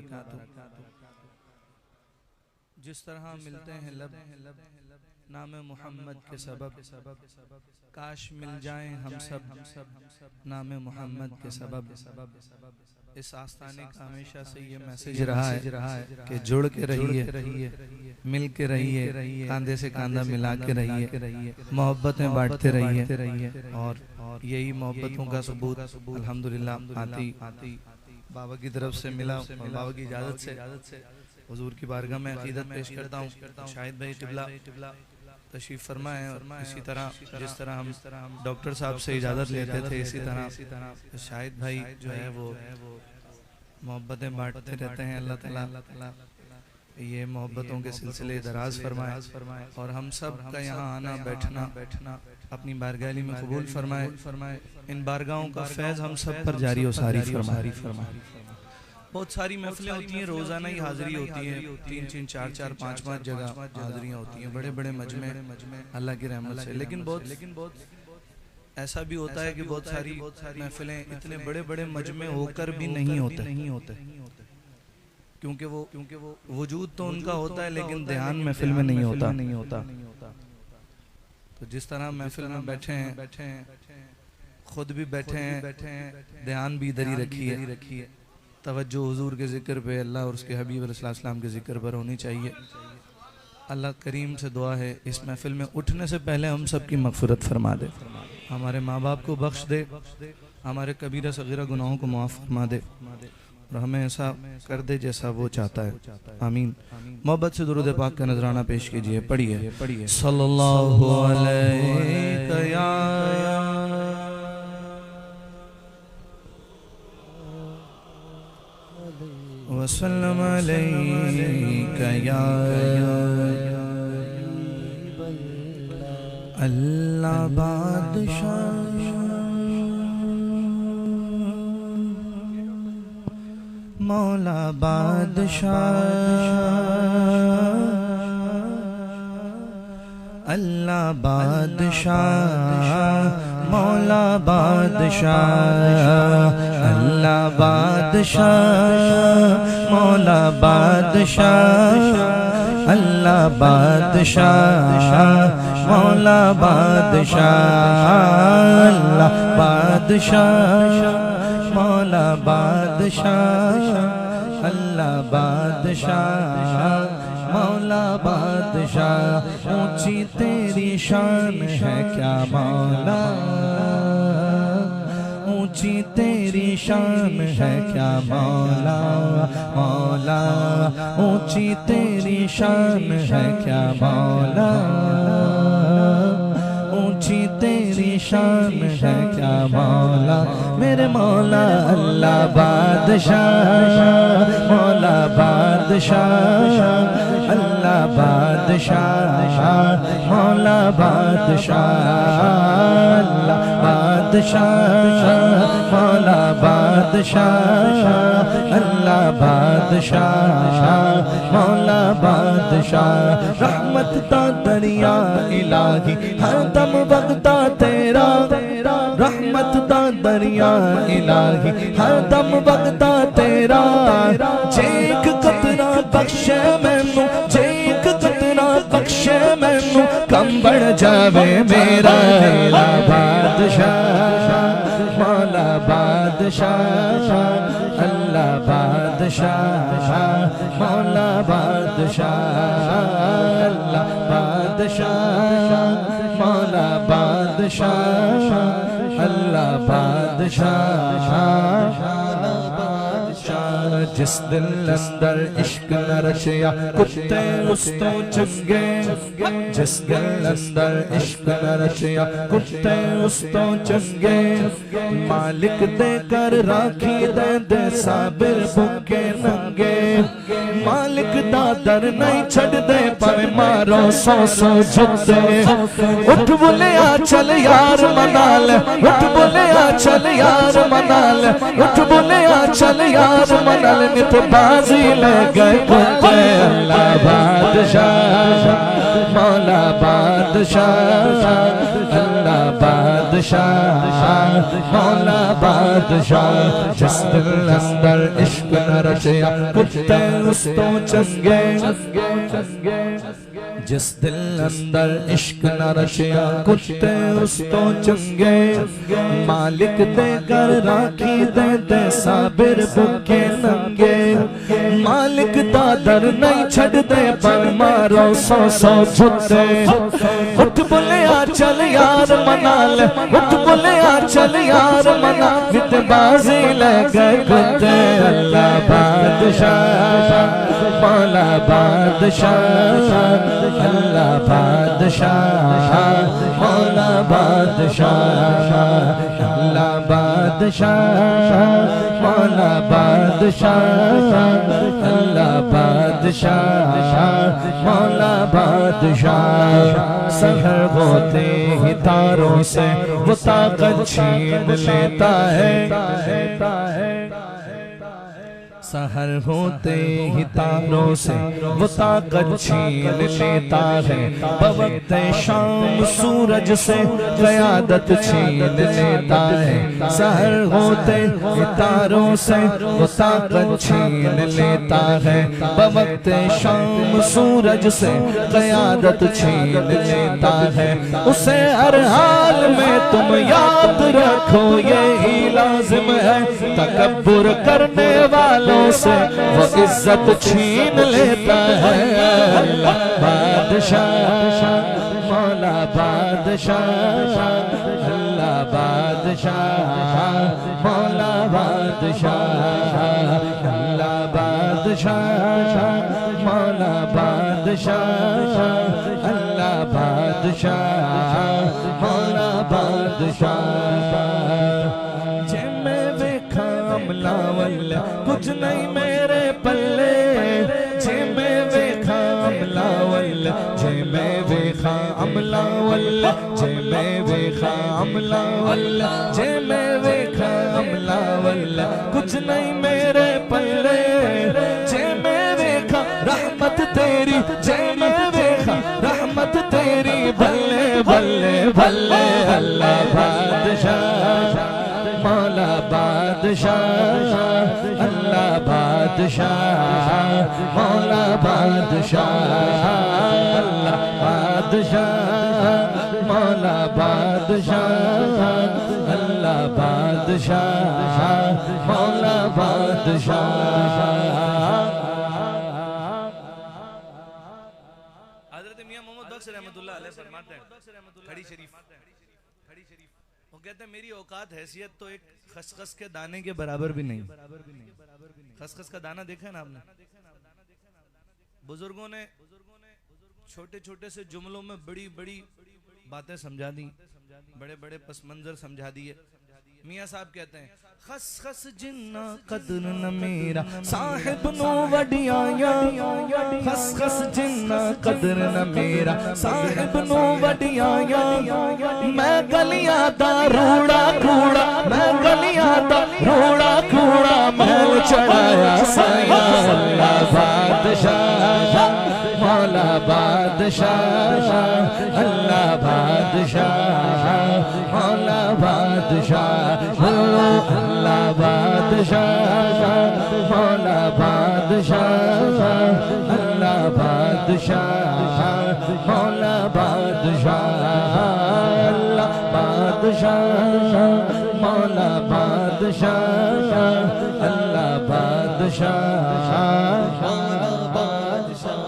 वबरकातुहू। जिस तरह मिलते हैं लब नाम मोहम्मद के सबब, काश मिल जाएं हम सब नाम मोहम्मद के सबब। इस आस्थाने का हमेशा से ये मैसेज रहा है कि जुड़ के रहिए, मिल के रहिए, कांधे से कांधा मिला के रहिए, मोहब्बतें बांटते रहिए। और यही मोहब्बतों का सबूत अल्हम्दुलिल्लाह आती बाबा की तरफ से मिला। और बाबा की इजाज़त से हुजूर की बारगाह में अक़ीदत पेश करता हूँ। शाहिद भाई टिबला तशरीफ़ फरमा है। और इसी तरह जिस तरह हम डॉक्टर साहब से इजाज़त लेते थे, इसी तरह शाहिद भाई जो है वो मोहब्बतें बांटते रहते हैं। अल्लाह ताला ये मोहब्बतों के सिलसिले दराज फरमाए और हम सब का यहाँ आना बैठना अपनी बारगाह में कबूल फरमाए। इन बारगाहों का फैज़ हम सब पर जारी और सारी फरमाए। बहुत सारी महफिलें होती हैं, रोज़ाना ही हाज़िरी होती है, 3-3, 4-4, 5-5 जगह हाज़िरियाँ होती हैं, बड़े बड़े मजमे अल्लाह की रहमत से। लेकिन बहुत ऐसा भी होता है कि बहुत सारी महफिलें इतने बड़े बड़े मजमे होकर भी नहीं होते, क्योंकि वो वजूद तो उनका होता है लेकिन ध्यान महफिल में नहीं होता। तो जिस तरह महफिल में बैठे हैं, खुद भी बैठे हैं, ध्यान भी इधर ही रखिए। तवज्जो हुजूर के ज़िक्र पे, अल्लाह और उसके हबीब अलैहिस्सलाम के ज़िक्र पर होनी चाहिए। अल्लाह करीम से दुआ है इस महफिल में उठने से पहले हम सब की मग़फ़िरत फरमा दे, हमारे माँ बाप को बख्श दे, हमारे कबीरा सगीरा गुनाहों को माफ़ फरमा दे और हमें ऐसा कर दे जैसा वो चाहता है। आमीन। मोहब्बत से दुरूद पाक का नजराना पेश कीजिए। पढ़िए सल्लल्लाहु अलैहि वसल्लम अलैका या अल्लाह बादशाह मौला बादशाह अल्लाह बादशाह मौला बादशाह अल्लाह बादशाह मौला बादशाह अल्लाह बादशाह मौला बादशाह अल्लाह बादशाह मौला बादशाह अल्लाह बादशाह मौला बादशाह। ऊंची तेरी शान है क्या मौला, ऊंची तेरी शान है क्या मौला, मौला ऊंची तेरी शान है क्या मौला, ऊंची तेरी शान है क्या मौला। मेरे मौला अल्लाह बादशाह मौला बादशाह अल्लाह बादशाह मौला बादशाह अल्लाह बादशाह मौला बादशाह अल्लाह बादशाह मौला बादशाह। रहमत का दरिया इलाही हर दम बगता तेरा, रहमत का दरिया इलाही हर दम बगता तेरा। जेक कतना बख्शे मैनू, जेक कतना बख्शे मैनू, कम बढ़ जावे मेरा अल्लाह बादशाह मौला बादशाह अल्लाह बादशाह मौला बादशाह अल्लाह बादशाह मौला बादशाह अल्लाह बादशाह। जिस दिल अंदर इश्क न रचिया कुत्ते उस तो चंगे, जिस दिल अंदर इश्क न रचिया कुत्ते उस तो चंगे। मालिक दे कर राखी दे दे साबिर भूखे नंगे, मालिक दा दर नहीं छड़ दे पर मारो सौ सौ जुत्ते। उठ बुलिया चल यार मना ले, उठ बुलिया चल यार मना ले, उठ बुलिया चल यार मना ले। तो बाजी ले गए कुत्ते अल्लाह बादशाह मौला बादशाह अल्लाह बादशाह मौला बादशाह। जिस दिल अंदर इश्क न रचया कुत्ते उस तो चंगे, जिस दिल अंदर इश्क न रचया कुत्ते उस तो चंगे। मालिक दे कर राखी दे दे साबिर भुखे नंगे। मालिक दा दर नहीं छड़ दे पर मारो सौ सौ जुत्ते। उठ बुलिया चल यार मना ले, उठ बुलिया चल यार मना विद बाजी ले गए कुत्ते। अल्लाह बादशाह मौला बादशाह अल्लाह बादशाह मौला बादशाह अल्लाह बादशाह मौला बादशाह अल्लाह बादशाह मौला बादशाह। सहर होते ही तारों से वो ताकत छीन लेता है। सहर होते ही तारों से वो ताकत छीन लेता है। बवक्त शाम सूरज से क़यादत छीन लेता है। सहर होते ही तारों से वो ताकत छीन लेता है। बवक्त शाम सूरज से क़यादत छीन लेता है। उसे हर हाल में तुम याद रखो यही लाजिम है। तकब्बुर करने वालों से वो इज्जत छीन लेता है। बादशाह मौला बादशाह अल्लाह बादशाह मौला बादशाह अल्लाह बादशाह मौला बादशाह अल्लाह बादशाह मौला बादशाह। जे मैं वेखा अमला वल्ला कुछ नहीं मेरे पल्ले। जे मैं वेखा अमला वल्ला जे मैं वेखा अमला वल्ला जे मैं वेखा अमला वल्ला जे मैं वेखा अमला वल्ला कुछ नहीं मेरे पल्ले। जे मैं वेखा रहमत तेरी जे मैं वेखा रहमत तेरी बल्ले बल्ले बल्ले। अल्लाह बादशाह मौला बादशाह अल्लाह बादशाह मौला बादशाह अल्लाह बादशाह मौला बादशाह अल्लाह बादशाह मौला बादशाह। हज़रत मियां मोहम्मद बख्श रहमतुल्लाह अलैह फरमाते हैं खड़ी शरीफ वो कहते हैं मेरी औकात हैसियत तो एक खसखस के दाने के बराबर भी नहीं। खसखस का दाना देखा है ना आपने? बुजुर्गों ने छोटे छोटे से जुमलों में बड़ी बड़ी बातें समझा दी, बड़े बड़े पस मंजर समझा दिए। मियाँ साहब कहते हैं खस खस जिन्ना कदर न मेरा साहिब नो वडियाया। खस खस जिन्ना कदर न मेरा साहिब नो वडियाया। मैं गलियां दा रूड़ा कूड़ा मैं गलियां दा रूड़ा कूड़ा महल चढ़ाया साया। अल्लाह बादशाह मौला बादशाह अल्लाह बादशाह मौला बादशाह अल्लाह बादशाह मौला बादशाह अल्लाह बादशाह मौला बादशाह अल्लाह बादशाह मौला बादशाह अल्लाह बादशाह मौला बादशाह।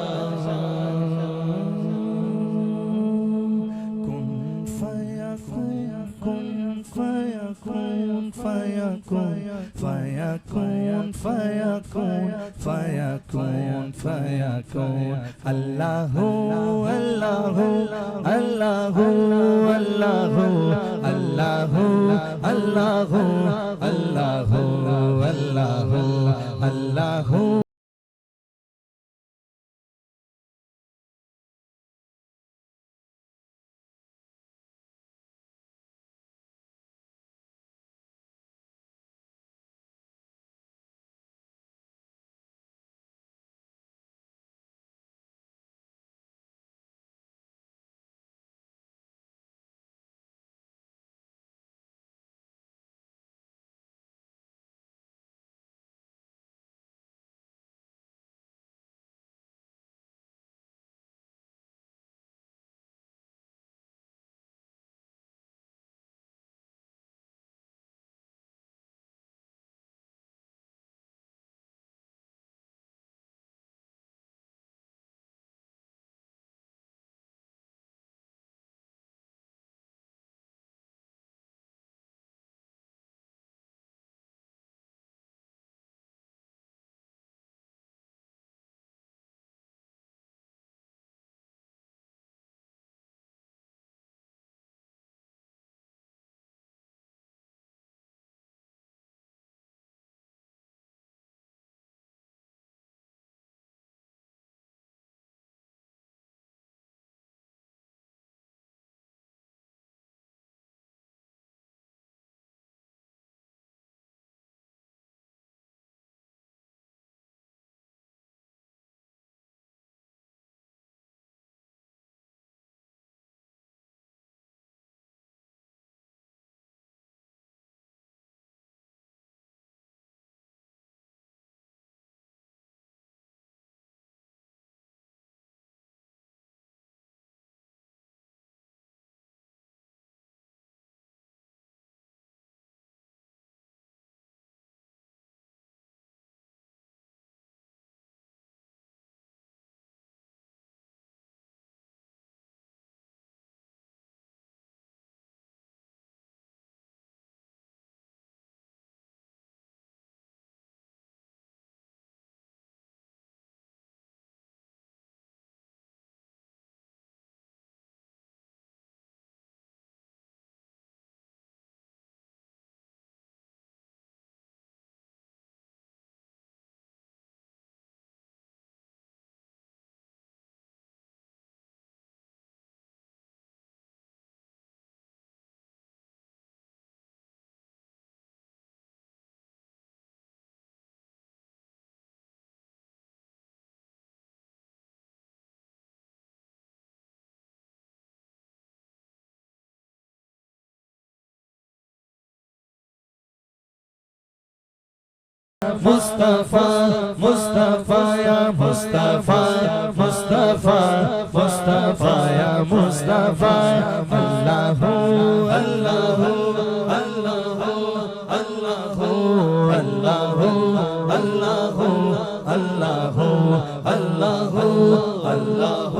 फयकून फयकून फयकून फयकून अल्लाहु अल्लाहु अल्लाहु अल्लाहु अल्लाहु अल्लाहु अल्लाहु अल्लाहु अल्लाहु। मुस्तफा मुस्तफा या मुस्तफा मुस्तफा मुस्तफा या मुस्तफा अल्लाह अल्लाह अल्लाह अल्लाह अल्लाह अल्लाह अल्लाह अल्लाह अल्लाह अल्लाह अल्लाह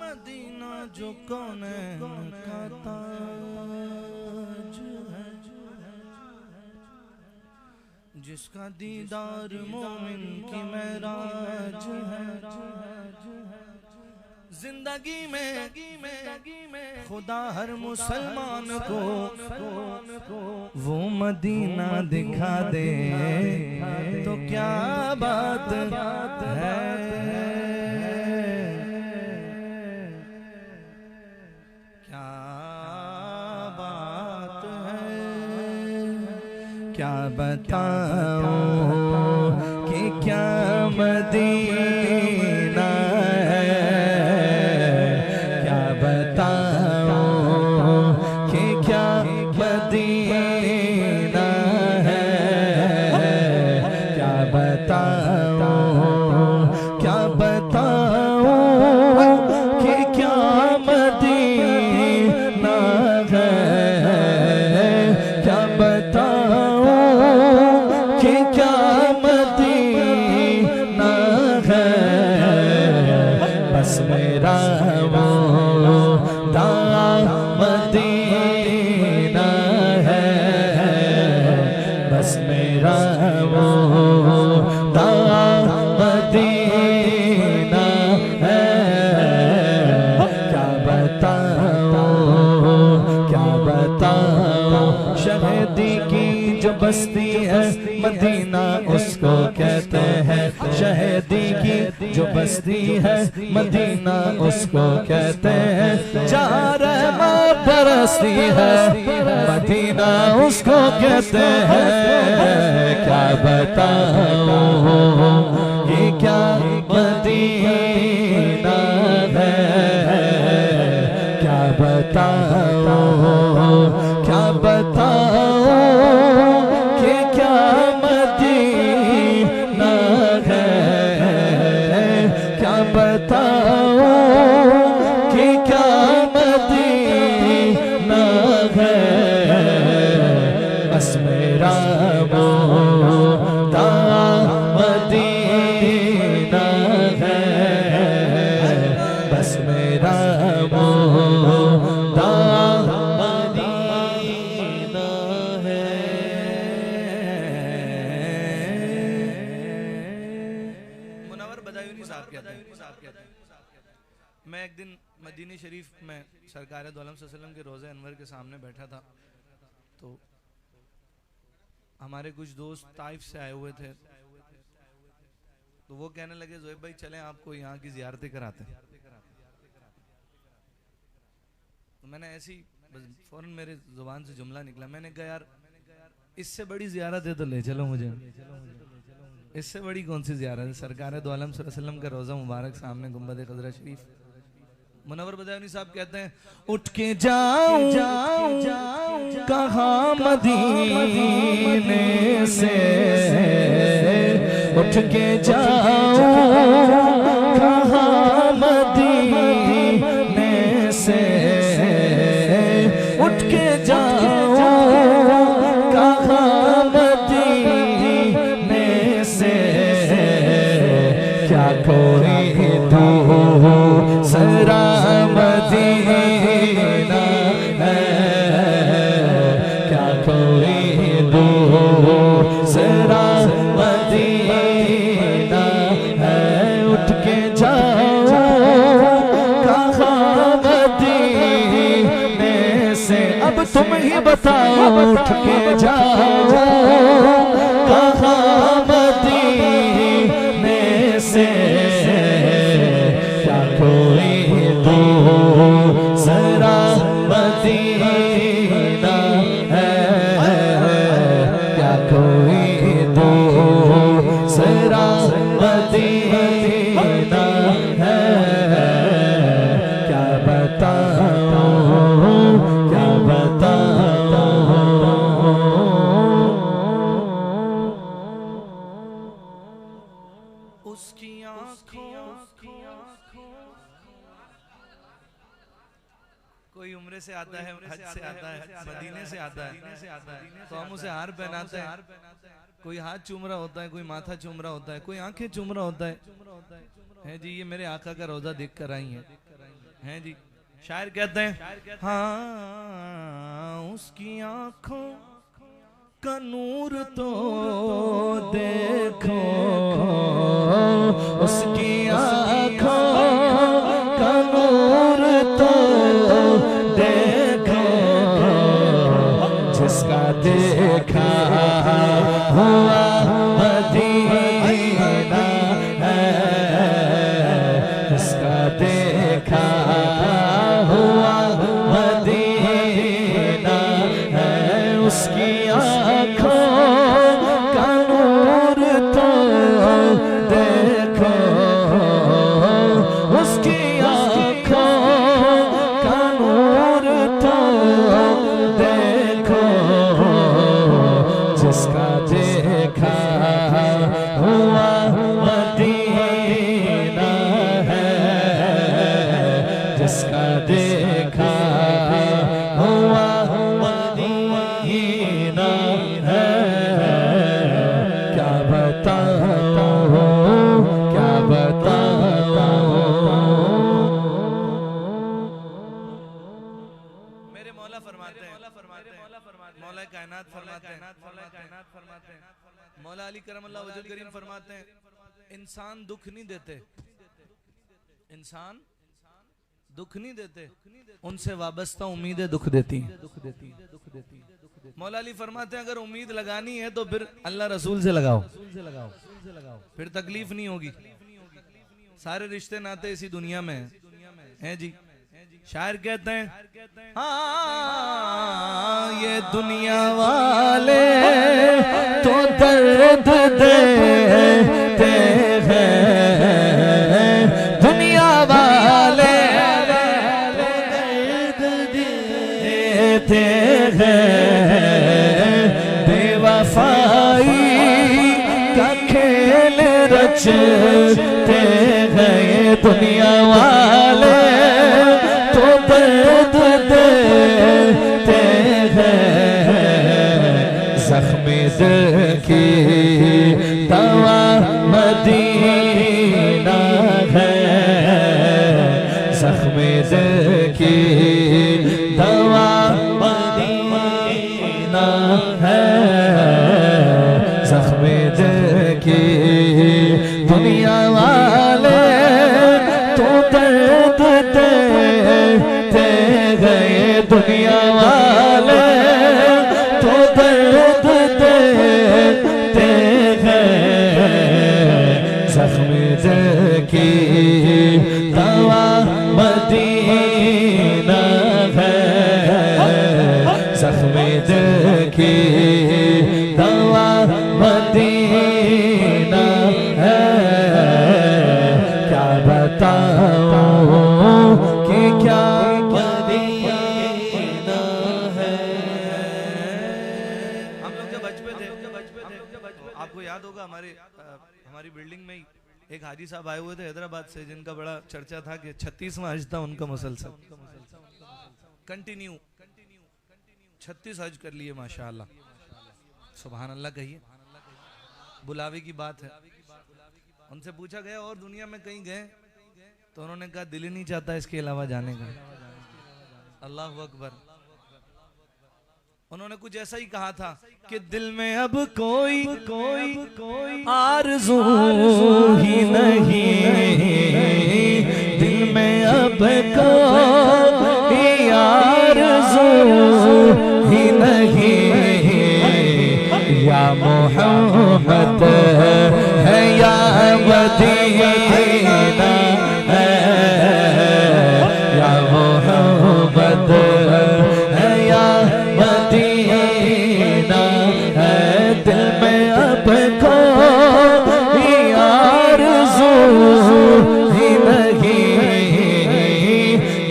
मदीना जो कौनैन का ताज है, जिसका दीदार मोमिन की महराज है। जिंदगी में खुदा हर मुसलमान को वो मदीना दिखा दे तो क्या बात है। क्या बात है, क्या बताऊं कि क्या मदीना है, क्या बताऊं कि क्या मदीना है, क्या बताऊं क्या बताऊं कि क्या मदीना है, क्या बताऊं कि क्या मदीना है। बस मेरा वो मदीना है, बस मेरा वो मदीना है। क्या बताऊं शहीदी की जो बस्ती है मदीना उसको कहते हैं। शहीदी की जो बस्ती है मदीना उसको कहते हैं। जहाँ रहमत बरसती है मदीना उसको कहते हैं। क्या बताऊं ये क्या मदीना है, क्या बताऊं क्या बताऊं कि क्या मदीना है, क्या बताऊं कि क्या मदीना है। बस मेरा मोदा मदीना है, बस मेरा मोदा मदीना है। मुनव्वर बदायूनी साहब कहते हैं, मैं एक दिन मदीने शरीफ में सरकार दो आलम सल्लल्लाहु अलैहि वसल्लम के रोज़े अनवर के सामने बैठा था, तो हमारे कुछ दोस्त ताइफ से आए हुए थे, तो वो कहने लगे ज़ोएब भाई चलें आपको यहाँ की ज़ियारतें कराते हैं। तो मैंने ऐसी बस फौरन मेरे ज़ुबान से जुमला निकला, मैंने कहा यार इससे बड़ी ज़ियारत है तो ले चलो मुझे, इससे बड़ी कौन सी ज़ियारत है। सरकार दो आलम सल्लल्लाहु अलैहि वसल्लम का रोज़ा मुबारक सामने गुंबद खज़रा शरीफ। मुनव्वर बदायूनी साहब कहते हैं उठ के जाऊं कहाँ मदीने से, उठ के जाऊं कहाँ मदीने से, उठ के जाऊं कहाँ मदीने से। क्या कोई दूसरा मदीना है, क्या कोई दूसरा मदीना है। उठ के जाओ कहाँ मदीने से, अब तुम ही बताओ उठ के जाओ कहाँ मदीने से। क्या कोई दूसरा मदीना है, उसकी आंखों, कोई उम्रे से आता है, हज से आता है, मदीने से आता है, तो हम उसे हार पहनाते हैं। कोई हाथ चूम रहा होता है, कोई माथा चूम रहा होता है, कोई आंखें चूम रहा होता है जी। ये मेरे आका का रोजा देख कर आई हैं जी। शायर कहते हैं, हाँ उसकी आंखों का नूर तो देखो, उसकी आंखों का नूर तो देखो, जिसका देखा हुआ मदीना है, जिसका देखा हुआ मदीना है, उसकी आँखों का नूर तो देखो, उसकी आँखों का नूर तो देखो, जिसका देखा हुआ मदीना है, जिसका देखा हुआ मदीना है। क्या बताऊं, क्या बताऊं, मेरे मौला फरमाते हैं, मौला कायनात फरमाते हैं, मौला अली करमल्लाहु वजहुल करीम फरमाते हैं, इंसान दुख नहीं देते, इंसान दुख नहीं देते, उनसे वाबस्ता उम्मीदें दुख देती हैं। मौला अली फरमाते हैं, अगर उम्मीद लगानी है तो फिर अल्लाह रसूल से लगाओ, फिर तकलीफ नहीं होगी। सारे रिश्ते नाते इसी दुनिया में हैं जी। शायर कहते हैं, हाँ ये दुनिया वाले तो दर्द देते हैं, दुनिया वाले दर्द देते हैं, बेवफाई का खेल रचते हैं, दुनिया वाले तो दर्द देते हैं, जख्मी दिल की दवा मदीना है, जख्मी दिल की दवा मदीना है, जख्मी दिल की दुनिया वाले तो दर्द देते गए, दुनिया वाले तो दर्द देते गए, जख्मी दिल की दवा मदीना है, जख्मी दिल की दवा मदीना है। क्या बताऊं कि क्या मदीना है। हम लोग जब बचपन थे, आपको याद होगा हमारी बिल्डिंग में ही एक हाजी साहब आए हुए थे हैदराबाद से, जिनका बड़ा चर्चा था कि 36वां हज था उनका मुसलसल कंटिन्यू 36 हज कर लिए माशाअल्लाह, सुभान अल्लाह कहिए। बुलावे की बात है। उनसे पूछा गया और दुनिया में कहीं गए, तो उन्होंने कहा दिल ही नहीं चाहता इसके अलावा जाने का। अल्लाहु अकबर। उन्होंने कुछ ऐसा ही कहा था कि दिल में अब कोई आरज़ू ही नहीं, दिल में अब कोई आरज़ू ही नहीं, या मोहम्मद है या मदीना है, या मोहम्मद है या मदीना है, दिल में अब कोई आरज़ू ही नहीं,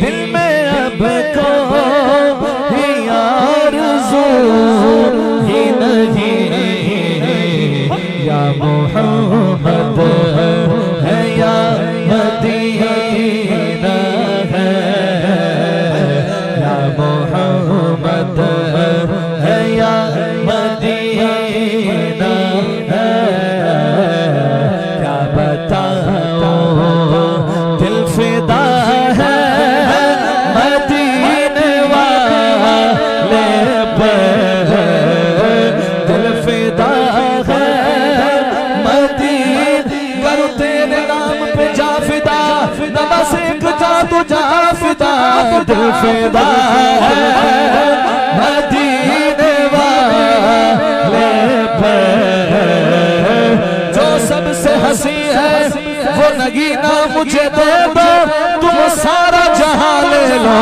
दिल में अब कोई आरज़ू ही नहीं, या मोहम्मद दिल फिदा है मदीने वाले पे। जो सबसे हंसी है वो नगीना मुझे दे दो, तुम सारा जहां ले लो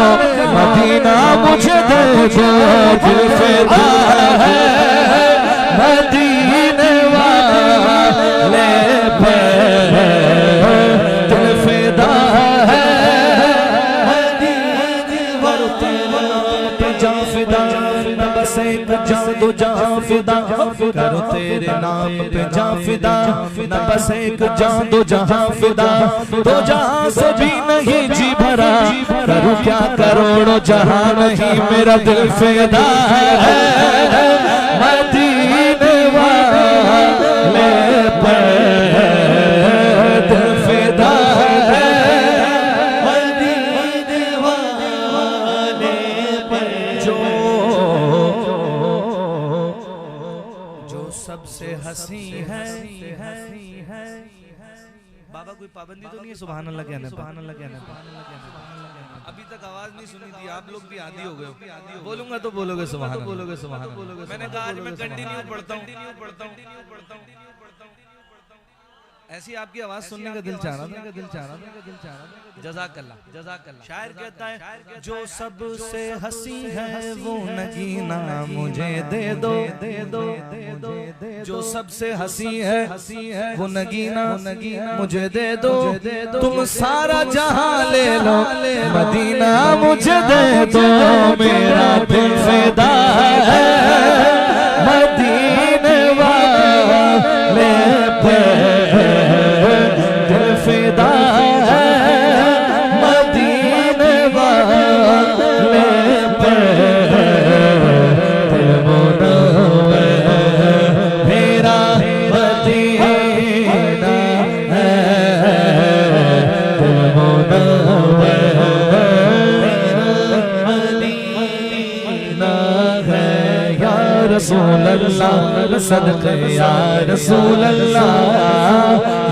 मदीना मुझे दे दो। दिल फिदा है मदीने वाले पे, दिल फिदा है मदीने वाले पे। जान फिदा न बस एक जान दो जहां फिदा, करो तेरे नाम पे जान फिदा न बस एक जान दो जहां फिदा। दो जहां से भी नहीं जी भरा, करूं क्या करोड़ों जहां नहीं, मेरा दिल फिदा है मदीने वाले पे। दिल फिदा है मदीने वाले पे। जो सबसे हंसी है। बाबा कोई पाबंदी तो नहीं है? सुभान अल्लाह कहने, सुभान अल्लाह कहने। अभी तक आवाज नहीं सुनी थी, आप लोग भी आदी हो गए। बोलूंगा तो बोलोगे सुभान, बोलोगे सुभान। मैंने कहा आज मैं कंटिन्यू पढ़ता हूँ। ऐसी आपकी आवाज सुनने का दिल चाह रहा था। जज़ाकल्लाह, जज़ाकल्लाह। शायर कहता है जो सबसे हंसी है वो नगीना मुझे दे दो, जो सबसे हंसी है वो नगीना मुझे दे दो। तुम सारा जहां ले लो मदीना मुझे दे दो। मेरा दिल फिदा है मदीने वाले पे, दिल फिदा है मदीने वाले पे। दिल मुनव्वर मेरा मदीना है, दिल मुनव्वर मेरा मदीना है। या रसूल अल्लाह सदक़े या रसूल अल्लाह,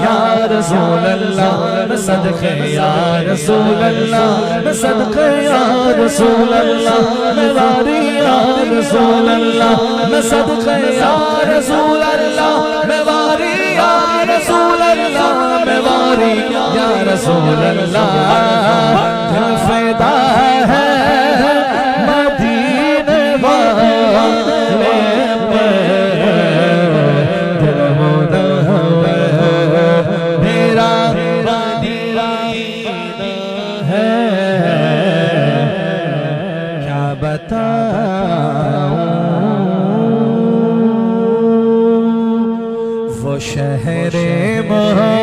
या रसूल अल्लाह सदक़े या रसूल अल्लाह, सदक़े या रसूल अल्लाह मेवारी या रसूल अल्लाह, सदक़े या रसूल अल्लाह मेवारी या रसूल अल्लाह, मेवारी या रसूल अल्लाह। दिल फिदा है मदीने वाले पे, दिल मुनव्वर मेरा मदीना है। क्या बताऊं वो शहरे मोहब्बत,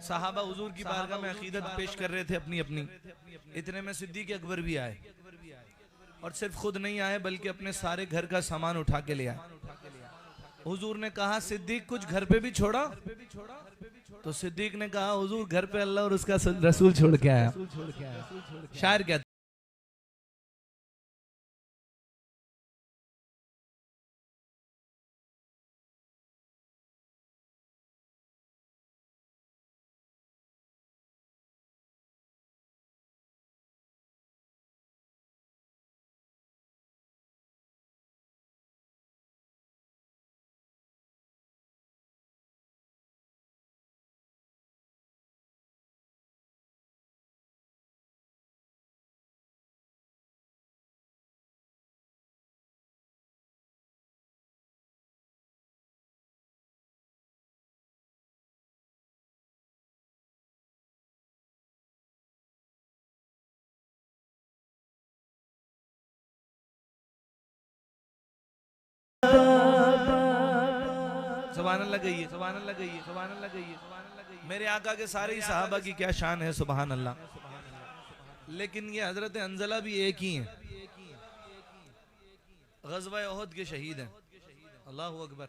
साहबा हुजूर की बारगाह में अकीदत पेश कर रहे थे अपनी। इतने में सिद्दीक अकबर भी आए और सिर्फ खुद नहीं आए बल्कि अपने सारे घर का सामान उठा के ले आए। हुजूर ने कहा सिद्दीक कुछ घर पे भी छोड़ा? तो सिद्दीक ने कहा हुजूर घर पे अल्लाह और उसका रसूल छोड़ के आया। शायर कहता सुभान अल्लाह कहिए, सुभान अल्लाह कहिए, सुभान अल्लाह कहिए। मेरे आका के सारे ही सहाबा की क्या शान है, सुभान अल्लाह। लेकिन ये हजरत हंजला भी एक ही हैं, ग़ज़वा उहद के शहीद हैं। अल्लाह अकबर।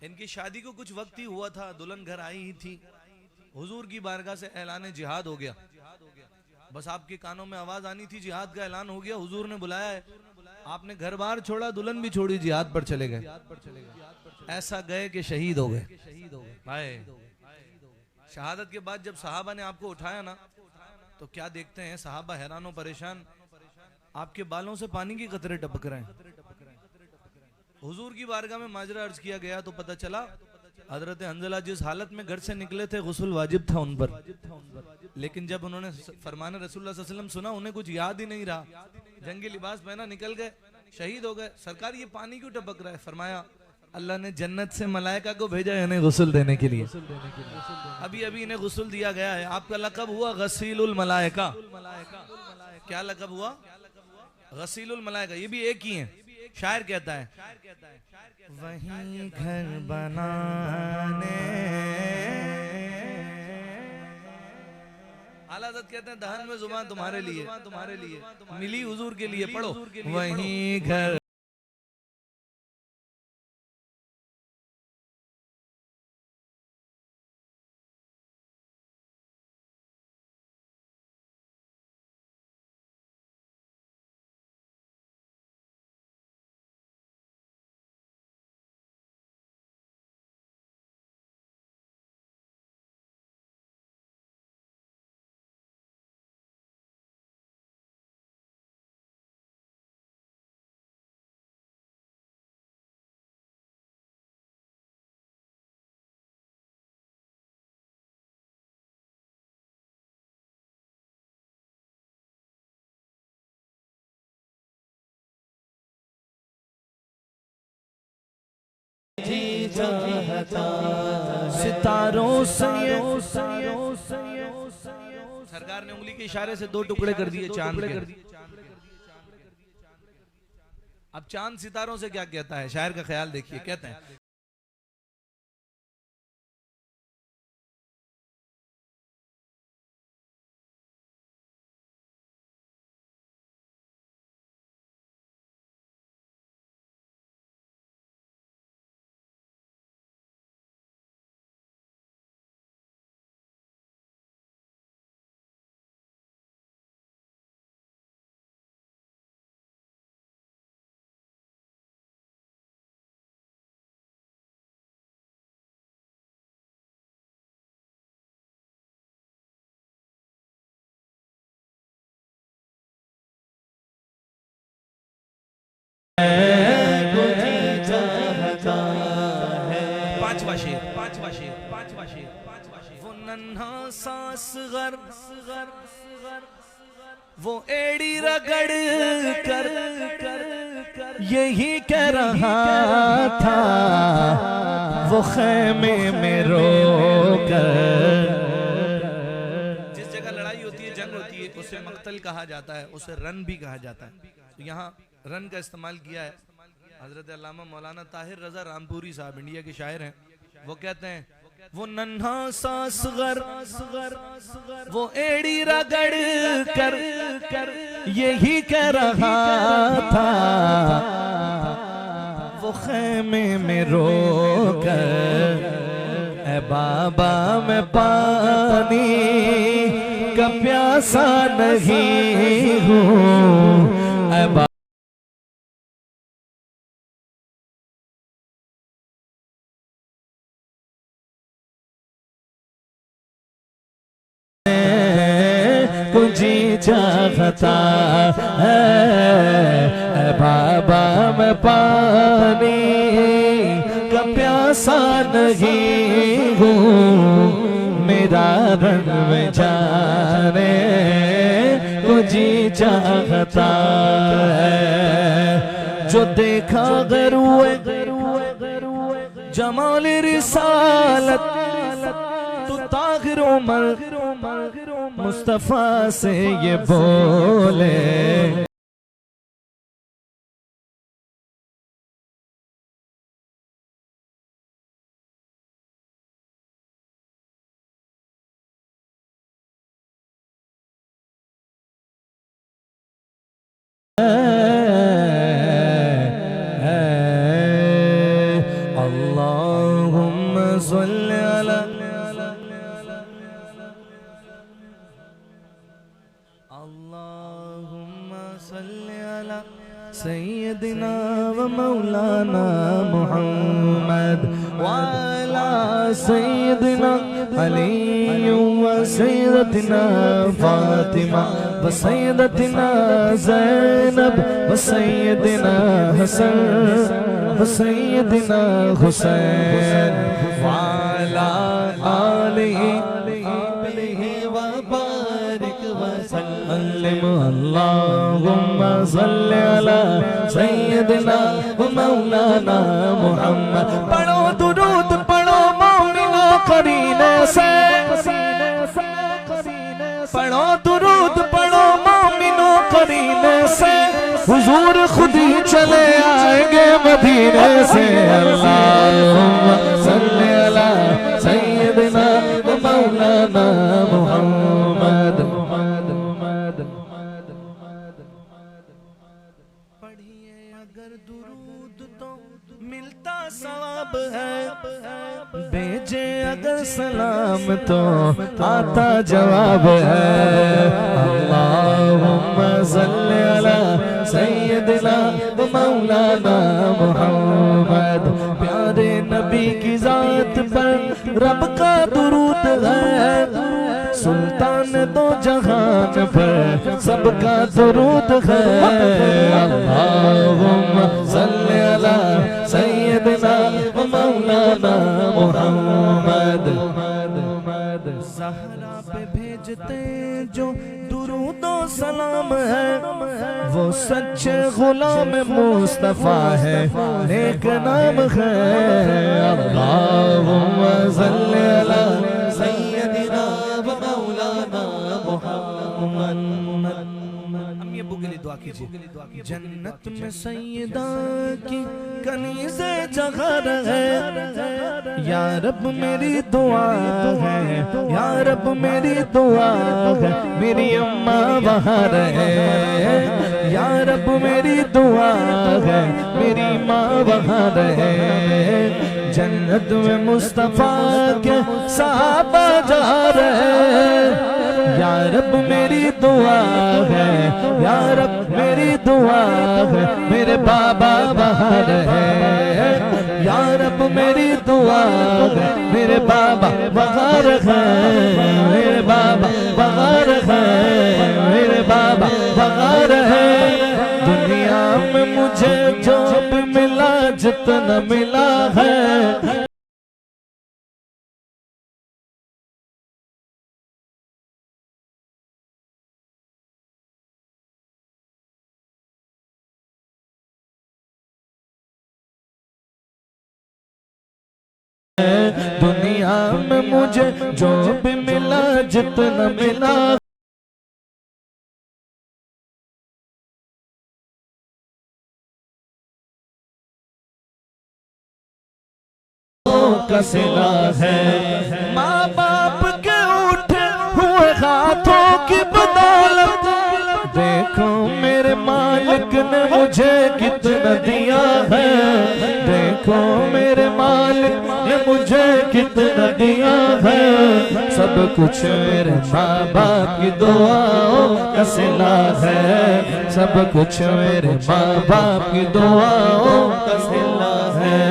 इनकी शादी को कुछ वक्त ही हुआ था, दुल्हन घर आई ही थी, हुजूर की बारगाह से ऐलान जिहाद हो गया। बस आपके कानों में आवाज आनी थी जिहाद का ऐलान हो गया, हुजूर ने बुलाया है। आपने घर बार छोड़ा, दुल्हन भी छोड़ी, जिहाद पर चले गए। ऐसा गए कि शहीद हो गए। भाई शहादत के बाद जब सहाबा ने आपको उठाया ना, तो क्या देखते हैं, सहाबा हैरान परेशान, आपके बालों से पानी के कतरे टपक रहे हैं। हुजूर की बारगाह में माजरा अर्ज किया गया तो पता चला हजरत हंजला जिस हालत में घर से निकले थे, गुस्ल वाजिब था उन पर। लेकिन जब उन्होंने फरमान रसूलुल्लाह सल्लल्लाहु अलैहि वसल्लम सुना, उन्हें कुछ याद ही नहीं रहा, जंगी लिबास पहना निकल गए, शहीद हो गए। सरकार ये पानी क्यों टपक रहा है? फरमाया अल्लाह ने जन्नत से मलाइका को भेजा है इन्हें गुस्ल देने के लिए। अभी अभी इन्हें गुस्ल दिया गया है। आपका लक़ब हुआ गसीलुल मलाइका। क्या लक़ब हुआ? गसीलुल मलाइका। ये भी एक ही है। शायर कहता है वहीं घर बनाने, आला हज़रत कहते हैं दहन में जुबान तुम्हारे लिए, तुम्हारे लिए मिली हुजूर के लिए। पढ़ो वहीं घर सितारों से सरकार ने उंगली के इशारे से दो टुकड़े कर दिए चांद के। अब चांद सितारों से क्या कहता है? शायर का ख्याल देखिए, कहते हैं पांचवा शेर, पांचवा शेर, पांचवा शेर, पांचवा शेर। वो नन्हा सांस गर, वो एड़ी रगड़ कर यही कह रहा था, वो खेमे में रो कर। जिस जगह लड़ाई होती है, जंग होती है, उसे मक्तल कहा जाता है, उसे रन भी कहा जाता है। तो यहाँ रन का इस्तेमाल किया है। हजरत अल्लामा मौलाना ताहिर रजा रामपुरी साहब इंडिया के शायर हैं, वो कहते हैं वो नन्हा सांस गर, वो एड़ी रगड़ कर यही कह रहा था, वो खेमे में रो कर ए बाबा मैं पानी का प्यासा नहीं हूँ, ए जी चाहता है बाबा मैं पानी का प्यासा नहीं हूँ, मेरा रंग में जाने को जी चाहता है। जो देखा गरुए जमाल रिसालत, तो ताहिर उमर मुस्तफा से ये बोले सैयदना व मौलाना मुहम्मद वाला सैयदना अली व सैयदना फातिमा व सैयदना ज़ैनब व सैयदना हसन व सैयदना हुसैन वाला आलिहि व बारिक व सल्लिम अल्लाहुम्मा सल्लि अला सैयदना व मौलाना मुहम्मद। पढ़ो दुरूद पढ़ो मोमिनो करीने से, पढ़ो दुरूद पढ़ो मोमिनो करीने से, हुजूर खुद ही चले आएंगे मदीने से। अल्लाहुम्मा सल्लि अला सैयदना व मौलाना मुहम्मद। पढ़िए अगर दुरूद तो मिलता सवाब है, भेजे अगर सलाम तो आता जवाब है। अल्लाहुम्मा सल्लि अला सैयदना व मौलाना मुहम्मद। प्यारे नबी की जात पर रब का दुरूद है, सुल्तान दो जहान पर सबका दुरूद है। अल्लाहुम्मा सल्लि अला सैयदना व मौलाना मुहम्मद। ज़हरा पे भेजते जो दुरूदो सलाम है, वो सच्चे गुलाम मुस्तफा है, नेक नाम है। अल्लाहुम्मा सल्लि अला सैयदना व मौलाना मुहम्मद। अम्मी अब्बू के लिए दुआ कीजिए। जन्नत में सैयदा की कनीज़े जगह है, या रब मेरी दुआ है, या रब मेरी दुआ है, मेरी अम्मा वहाँ रहे। या रब मेरी दुआ है, मेरी माँ वहाँ रहे। जन्नत में मुस्तफा के सहाबा जा रहे। या रब मेरी दुआ है, या रब मेरी दुआ है, मेरे बाबा वहाँ रहे। या रब मेरी दुआ है, मेरे बाबा वहाँ रहे, मेरे बाबा वहाँ रहे, मेरे बाबा वहाँ रहे। दुनिया में मुझे जो भी मिला जितना मिला है, दुनिया में मुझे जो भी मिला जितना मिला। का सिला है माँ बाप के उठे हुए हाथों की बदौलत, देखो मेरे मालिक ने मुझे कितना दिया है। देखो मेरे मालिक ने मुझे कितना दिया है। सब कुछ मेरे माँ बाप की दुआओं का सिला है। सब कुछ मेरे माँ बाप की दुआओं का सिला है।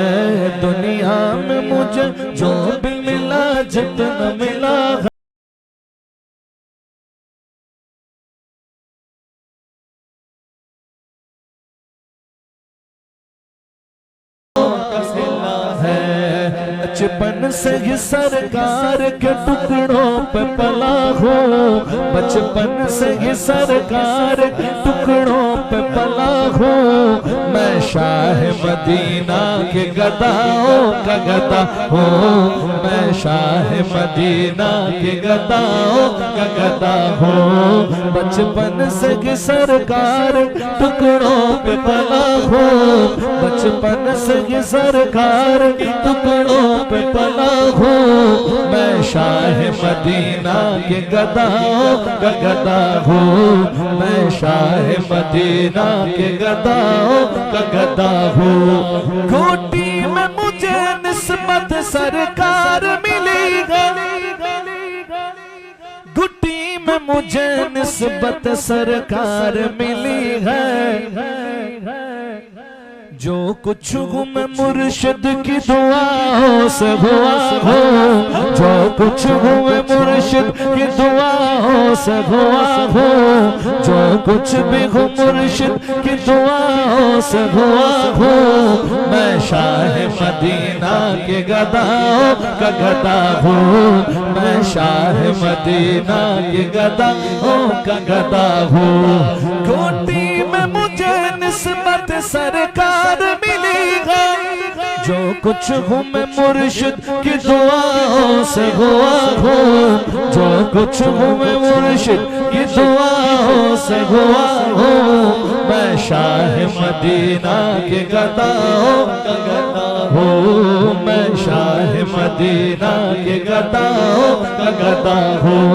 दुनिया में मुझे जो भी मिला जितना मिला है, बचपन से ही सरकार के टुकड़ों पे पला हो। बचपन से ही सरकार के टुकड़ों पे पला हो। मैं शाह मदीना के गदाओं का गदा हूँ। मैं शाह मदीना के गदाओं का गदा हूँ। बचपन से ही सरकार टुकड़ों पे पला हो। बचपन से ही सरकार टुकड़ों पे पला हो। मैं शाह मदीना के गदाओं का गदा हूँ। मैं शाह मदीना के गदाओं का गदा हूँ। घोटी में मुझे निस्बत सरकार मिली है। घुटी में में मुझे निस्बत सरकार मिली है। जो कुछ हूँ मैं मुर्शिद की दुआओं से हुआ हूँ, जो कुछ हूँ मैं मुर्शिद की दुआओं से हुआ हूँ, जो कुछ भी हूँ मुर्शिद की दुआओं से हुआ हूँ। मैं शाह मदीना के गदाओं का गदा हूँ, मैं शाह मदीना के गदाओं का गदा हूँ। कोटी में मुझे निस्बत सरकार मिली है। जो कुछ हूँ मैं मुर्शिद की दुआओं से हुआ हूँ, जो कुछ हूँ मैं मुर्शिद की दुआओं से हुआ हूँ। मैं शाह मदीना के गदाओं का गदा हूँ, मैं शाह मदीना के गदाओं का गदा हूँ।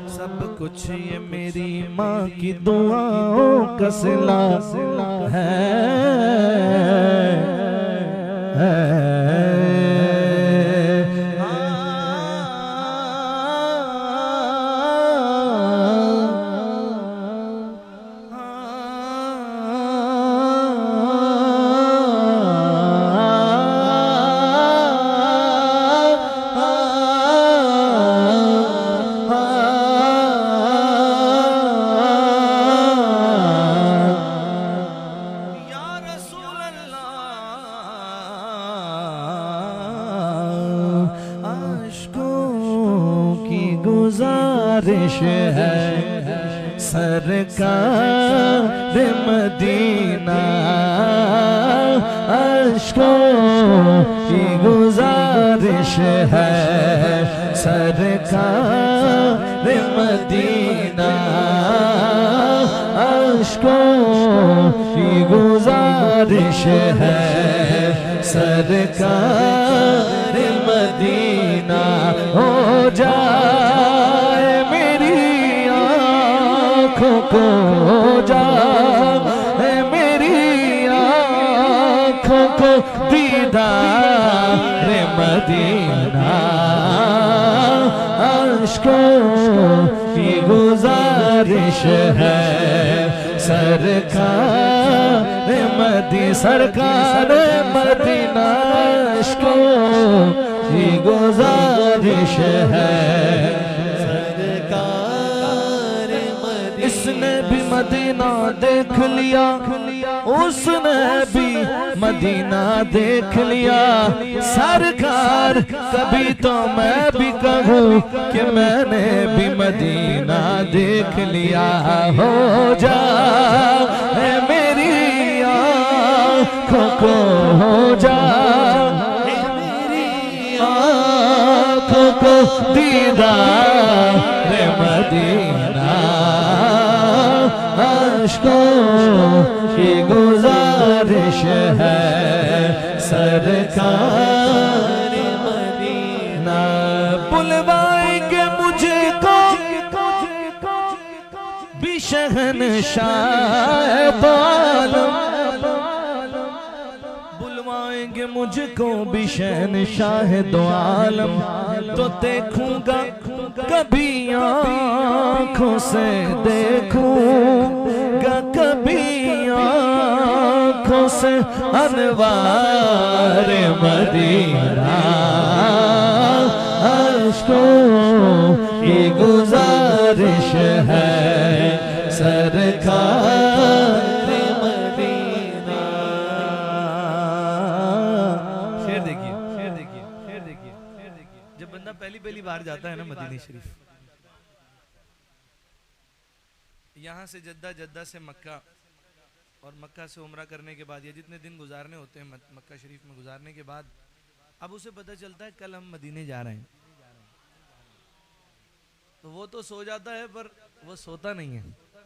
सब कुछ ये मेरी माँ की दुआओं का सिला गुजारिश है सरकार मदीना, अश्कों की गुजारिश है सरकार मदीना, अश्कों की गुजारिश है सरकार मदीना। हो जाए मेरी आँखों को, हो जाए मेरी आँखों को दीदार मदीना, अश्कों की गुजारिश है सरकार मदीना, सरकार मदीना, अश्कों की गुजारिश है सरकार मदीना। इसने भी मदीना देख लिया, उसने भी मदीना देख लिया, सरकार कभी तो मैं भी कहूँ कि मैंने भी मदीना देख लिया। हो जाए मेरी आँखों को, हो जाए मेरी आँखों को दीदार मदीना, अश्कों की गुजारिश है सरकार मदीना। बुलवाएंगे मुझको भी शहंशाह दो आलम, बुलवाएंगे मुझको भी शहंशाह दो आलम, तो देखूंगा कभी आँखों से देखूंगा, कभी आँखों से अनवार मदीना, अश्कों की गुजारिश है सरकार मदीना। शेर देखिए, शेर देखिए, शेर देखिए, शेर देखिए। जब बंदा पहली बार जाता है ना मदीना शरीफ, यहाँ से जद्दा, जद्दा से मक्का और मक्का से उम्रा करने के बाद ये जितने दिन गुजारने होते हैं मक्का शरीफ में गुजारने के बाद, अब उसे पता चलता है कल हम मदीने जा रहे हैं, तो वो तो सो जाता है पर वो सोता नहीं है,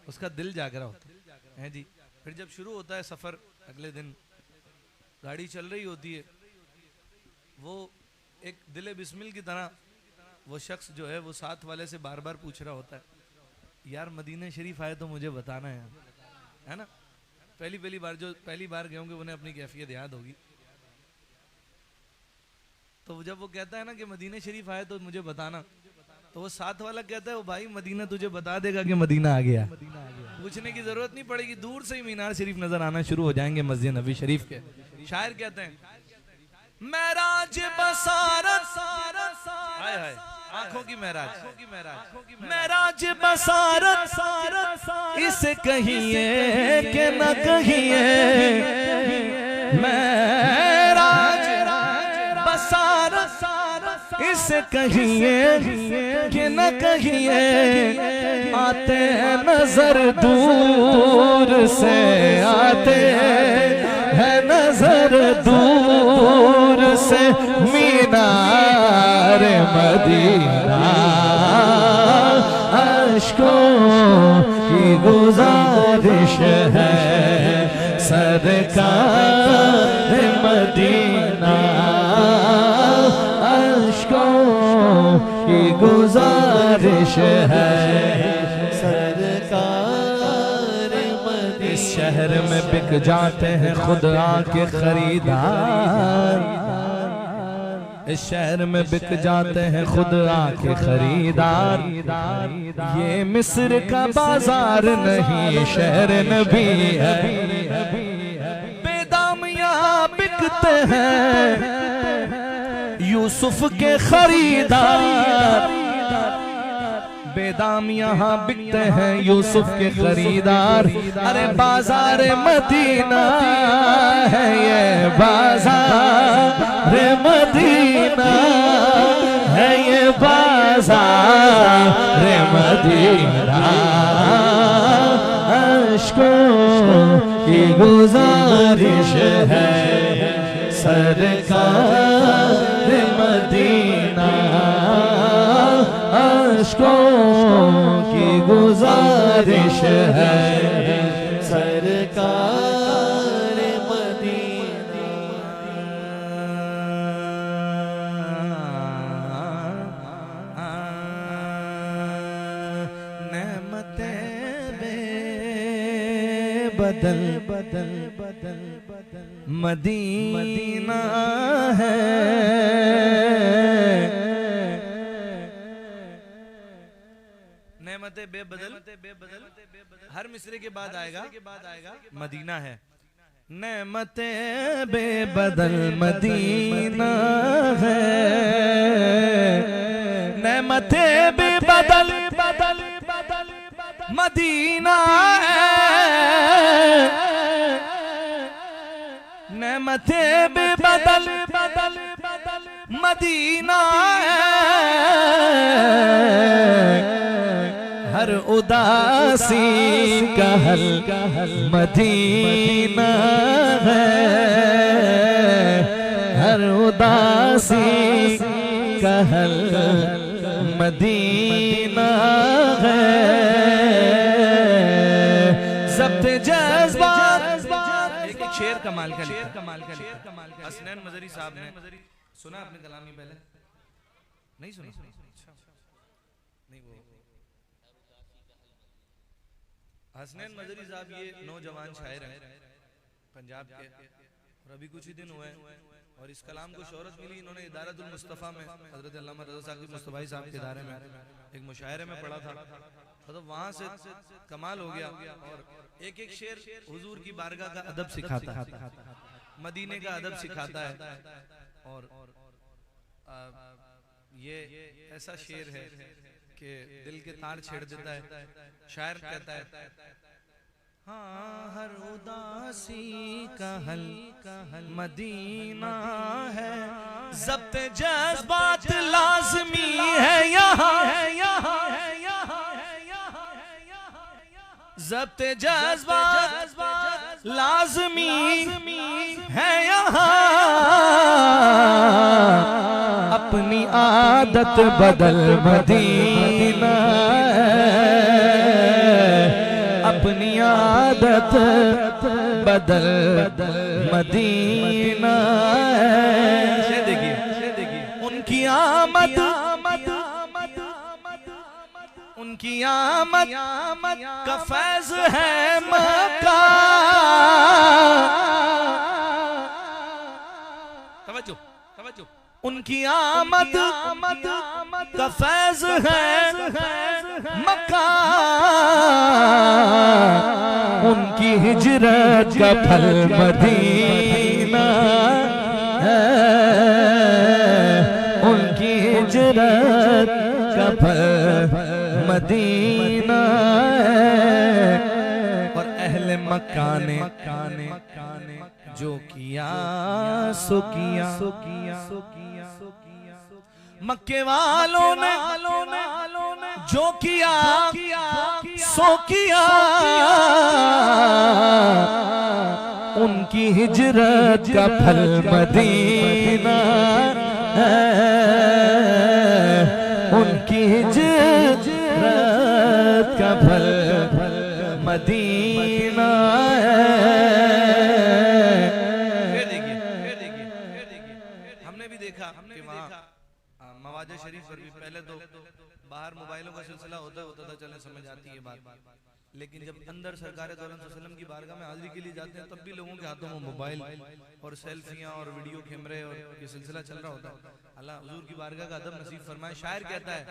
उसका दिल जाग रहा होता है जी। फिर जब शुरू होता है सफ़र, अगले दिन गाड़ी चल रही होती है, वो एक दिले बिस्मिल की तरह वो शख्स जो है वो साथ वाले से बार बार पूछ रहा होता है, यार मदीना शरीफ आए तो मुझे बताना है, है ना। पहली बार जो पहली बार गए होंगे उन्हें अपनी कैफियत याद होगी, तो जब वो कहता है ना कि मदीना शरीफ आए तो मुझे बताना, तो वो साथ वाला कहता है वो भाई मदीना तुझे बता देगा कि मदीना आ गया, पूछने की जरूरत नहीं पड़ेगी, दूर से ही मीनार शरीफ नजर आना शुरू हो जाएंगे मस्जिद नबी शरीफ के। शायर कहते हैं महराज बसारत, हाय हाय आंखों की महराज, महराज बसारत इसे कहिए कि न कहिए, महराज बसारत इसे कहिए कि न कहिए, आते हैं नजर दूर से, आते हैं नजर दूर से, मीनार मदीना अश्कों की गुजारिश है, सरकार मदीना अश्कों की गुजारिश है, सरकार मदीना। इस शहर में बिक जाते हैं खुद आके खरीदार, इस शहर में बिक जाते हैं खुद आके खरीदार, ये मिस्र का बाजार नहीं शहर नबी है, बेदाम यहाँ बिकते हैं यूसुफ के खरीदार, बेदाम यहाँ बिकते हैं यूसुफ के खरीदार। अरे बाजार मदीना है ये, बाजार मदीना है ये, बाजार मदीना अश्कों की गुजारिश है, सरकार मदीना अश्कों की गुजारिश है, सरकार मदीना। नेमते बेबदल बदल बदल बदल मदीना है, नेमते बेबदल, हर मिसरे के बाद आएगा मदीना है, नेमते बेबदल मदीना है, नेमते बेबदल बदल बदल मदीना है, नेमते बेबदल बदल बदल मदीना है, हर उदासी का हल मदीना है, हर उदासी का हल मदीना है, ज़ब्त जज़्बात। एक शेर कमाल का हसनैन मजरी साहब ने सुना, आपने कलामी पहले नहीं सुना? नहीं, वो हसनैन मजरी साहब ये नौजवान शायर हैं पंजाब के, और अभी कुछ ही दिन हुए और इस कलाम को शोहरत मिली, इन्होंने इदारतुल मुस्तफ़ा में हज़रत अल्लामा रज़ा साकिब मुस्तफ़ाई साहब के इदारे में एक मुशायरे में पढ़ा था, मतलब वहाँ से कमाल हो गया, और एक एक शेर हुजूर की बारगाह का अदब सिखाता है, मदीने का अदब सिखाता है, और ये ऐसा शेर है कि दिल के तार छेड़ देता है। शायर कहता है हाँ हर उदासी का हल मदीना है, ज़ब्त जज़्बात लाज़मी है यहाँ, ज़ब्त जज़्बात लाज़मी है यहाँ, अपनी आदत बदल मदीना है, अपनी आदत बदल मदीना है। देखिए उनकी आमद, उनकी आमद का फैज़ है मक्का। तवज्जो तवज्जो उनकी आमद का फैज है मक्का, उनकी हिजरत का फल मदीना है, उनकी हिजरत का फल मदीना है। और अहले मक्का ने जो किया सो किया, मक्के वालों ने जो किया सो किया, उनकी हिजरत का फल मदीना है, उनकी हिजरत का फल मदीना है। हमने भी देखा कि वहाँ मवाजे शरीफ पर भी पहले तो बाहर मोबाइलों का सिलसिला होता था, चले समझ आती है बात, लेकिन जब अंदर सरकार दो अलैहि वसल्लम की बारगाह में हाजिरी के लिए जाते हैं तब भी लोगों के हाथों में मोबाइल और सेल्फियां और वीडियो कैमरे और ये सिलसिला चल रहा होता है। अल्लाह हुजूर की बारगाह का अदब नसीब फरमाए। शायर कहता है,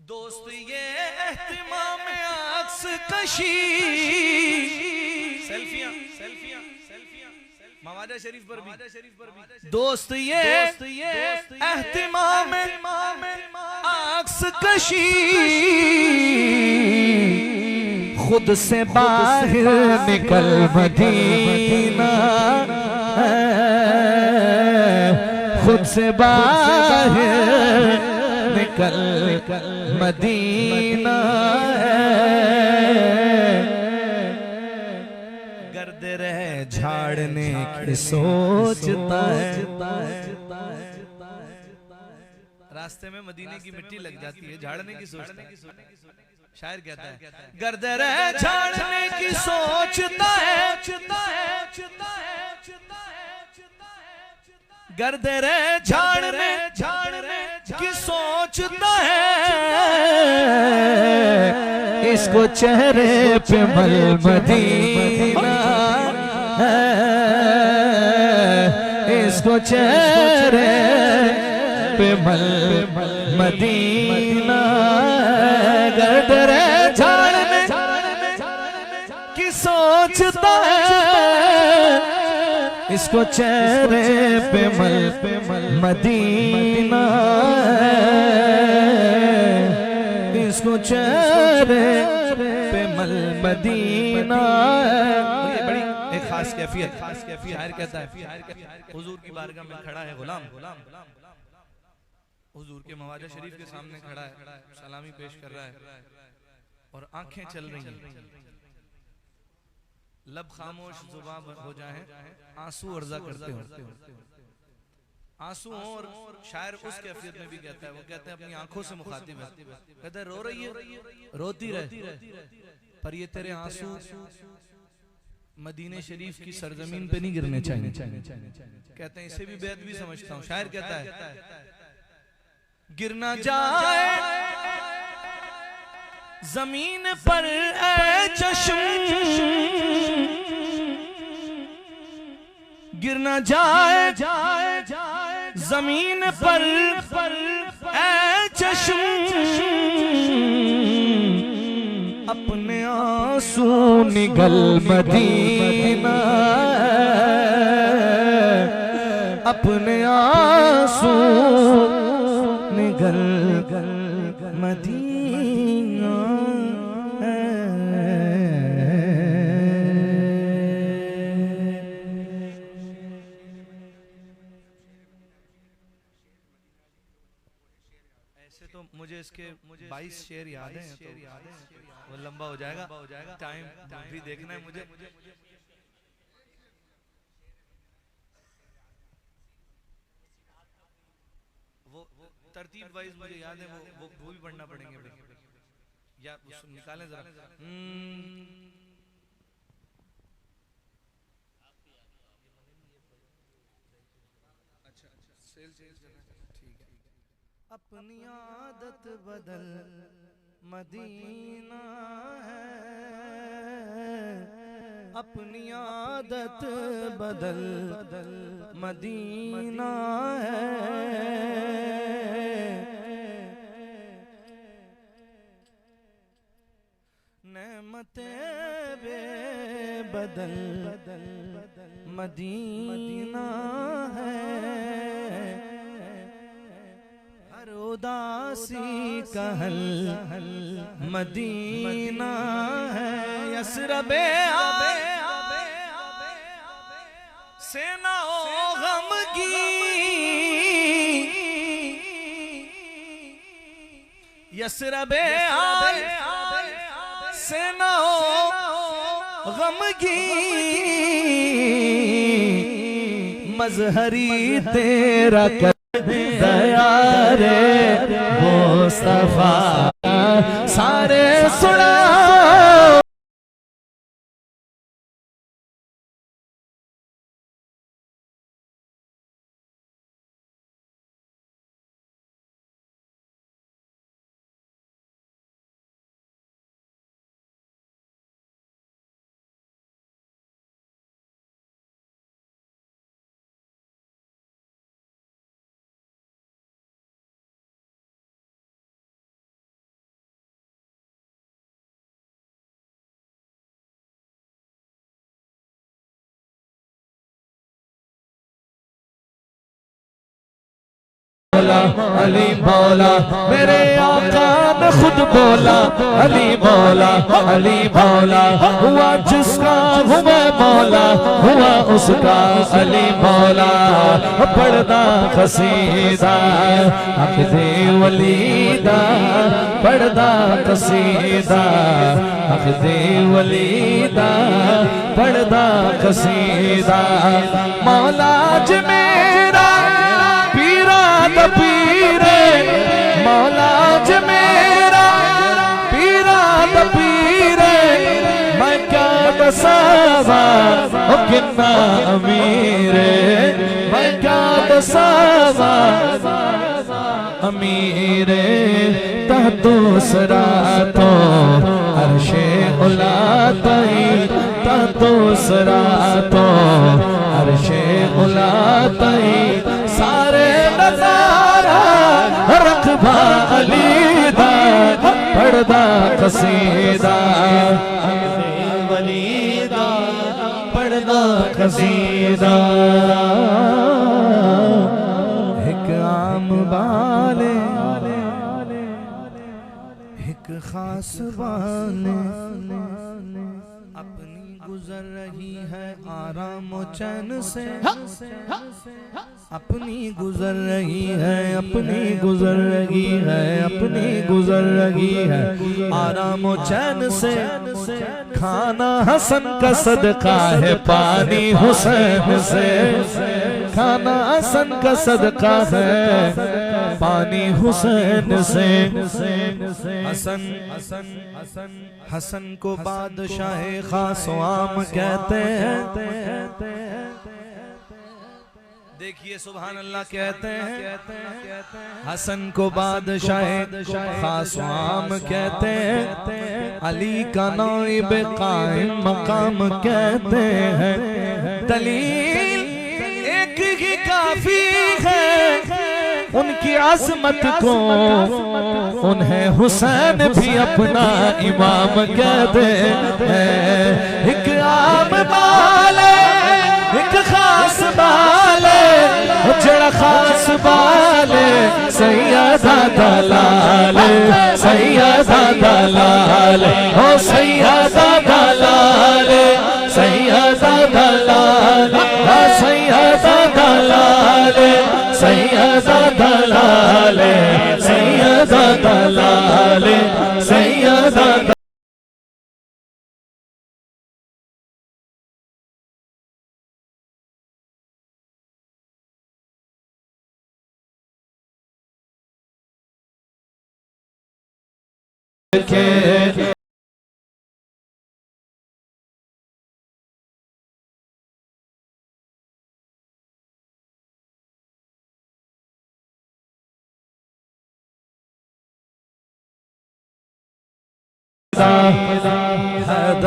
दोस्त ये एहतिमाम अक्स कशी, सेल्फियां मवाजा शरीफ पर भी, दोस्त ये एहतिमाम अक्स कशी, खुद से बाहर निकल मदीना, खुद से बाहर निकल मदीना है। गर्द रह झाड़ने की सोचता है, रास्ते में मदीने की मिट्टी लग जाती है, झाड़ने की सोचता है। शायर कहता है, गर्द रह झाड़ने की सोचता है, गर्द रह झाड़ने की सोचता है, इसको चेहरे पे मल मदीना है, इसको चेहरे पे मल मदीना है। गर्द रह झाड़ने की सोचता है, इसको चेहरे पे मल मदीना है, इसको चेहरे पे मल मदीना है। ये बड़ी एक खास कैफियत शायर कहता है, हुजूर की बारगाह में खड़ा है गुलाम, हुजूर के मवाजा शरीफ के सामने खड़ा है, सलामी पेश कर रहा है और आंखें चल रही हैं, लब खामोश जुबान हो जाए, आंसू अर्जा करते हो, आंसू हो। और शायर उस कैफियत में भी कहता है, वो कहते हैं अपनी आंखों से मुखातिब है, कहता है रो रही है रोती रहे, पर ये तेरे आंसू मदीने शरीफ की सरजमीन पे नहीं गिरने चाहिए। कहते हैं इसे भी बेअदबी समझता हूँ। शायर कहता है, गिरना जाए जमीन पर ऐ चश्म, गिरना जाए जमीन पर ऐ चश्म, अपने आंसू निगल मदीना, अपने आंसू निगल मदीना है। ऐसे तो मुझे इसके 22 शेर याद हैं, तो वो लंबा हो जाएगा, टाइम भी देखना है मुझे। वो तरतीब वाइज मुझे याद है, वो भी पढ़ना पड़ेंगे या निकालें जरा। अच्छा सेल ठीक है। अपनी आदत बदल मदीना है, अपनी आदत बदल मदीना है। नेमते बेबदल मदीना है। हर उदासी का हल मदीना है। यसरबे सेना ओ गम की यसरबे सेना ओ गम की मजहरी तेरा कर दया रे मुस्तफा सारे सुना। अली मौला मेरे आका ने खुद बोला अली मौला अली मौला हुआ जिसका हूँ मैं मौला हुआ उसका अली मौला। पढ़ना कसीदा अक़दे वलीदा पढ़ना कसीदा अक़दे वलीदा पढ़ना कसीदा। मौला ज मेरा पीरे मौला ज मेरा पीरा द पीरे मैं क्या दसावा ओ किन्ना अमीरे मैं क्या दसावा अमीरे। तह दूसरा तो अर्शे उला तई तह दूसरा तो अर्शे उला तई सारे नजारा रखबा अलीदा पढ़दा कसीदा वलीदा पढ़दा कसीदा। एक आम बाले एक खास बाले अपनी गुजर रही है आराम चैन से अपनी गुजर रही है अपनी गुजर रही है अपनी गुजर रही है आराम चैन से। खाना हसन का सदका है पानी हुसैन से खाना हसन का सदका है पानी हुसैन से। हसन हसन हसन हसन को बादशाह खास आम कहते हैं। देखिए सुभान अल्लाह कहते हैं हसन को बादशाह खास आम कहते हैं। अली का नाइब कायम मकाम कहते हैं। दलील एक ही काफी है उनकी अज़मत को उन्हें हुसैन भी अपना इमाम कहते हैं। एक आम बाले एक खास बाले जड़ा खास बाले सैयदा दलाल सैयदा दलाल हो सैयदा दलाल सैयदा दलाल सैयदा दलाल सैयदा दलाल सैयदा दलाल सैयदा के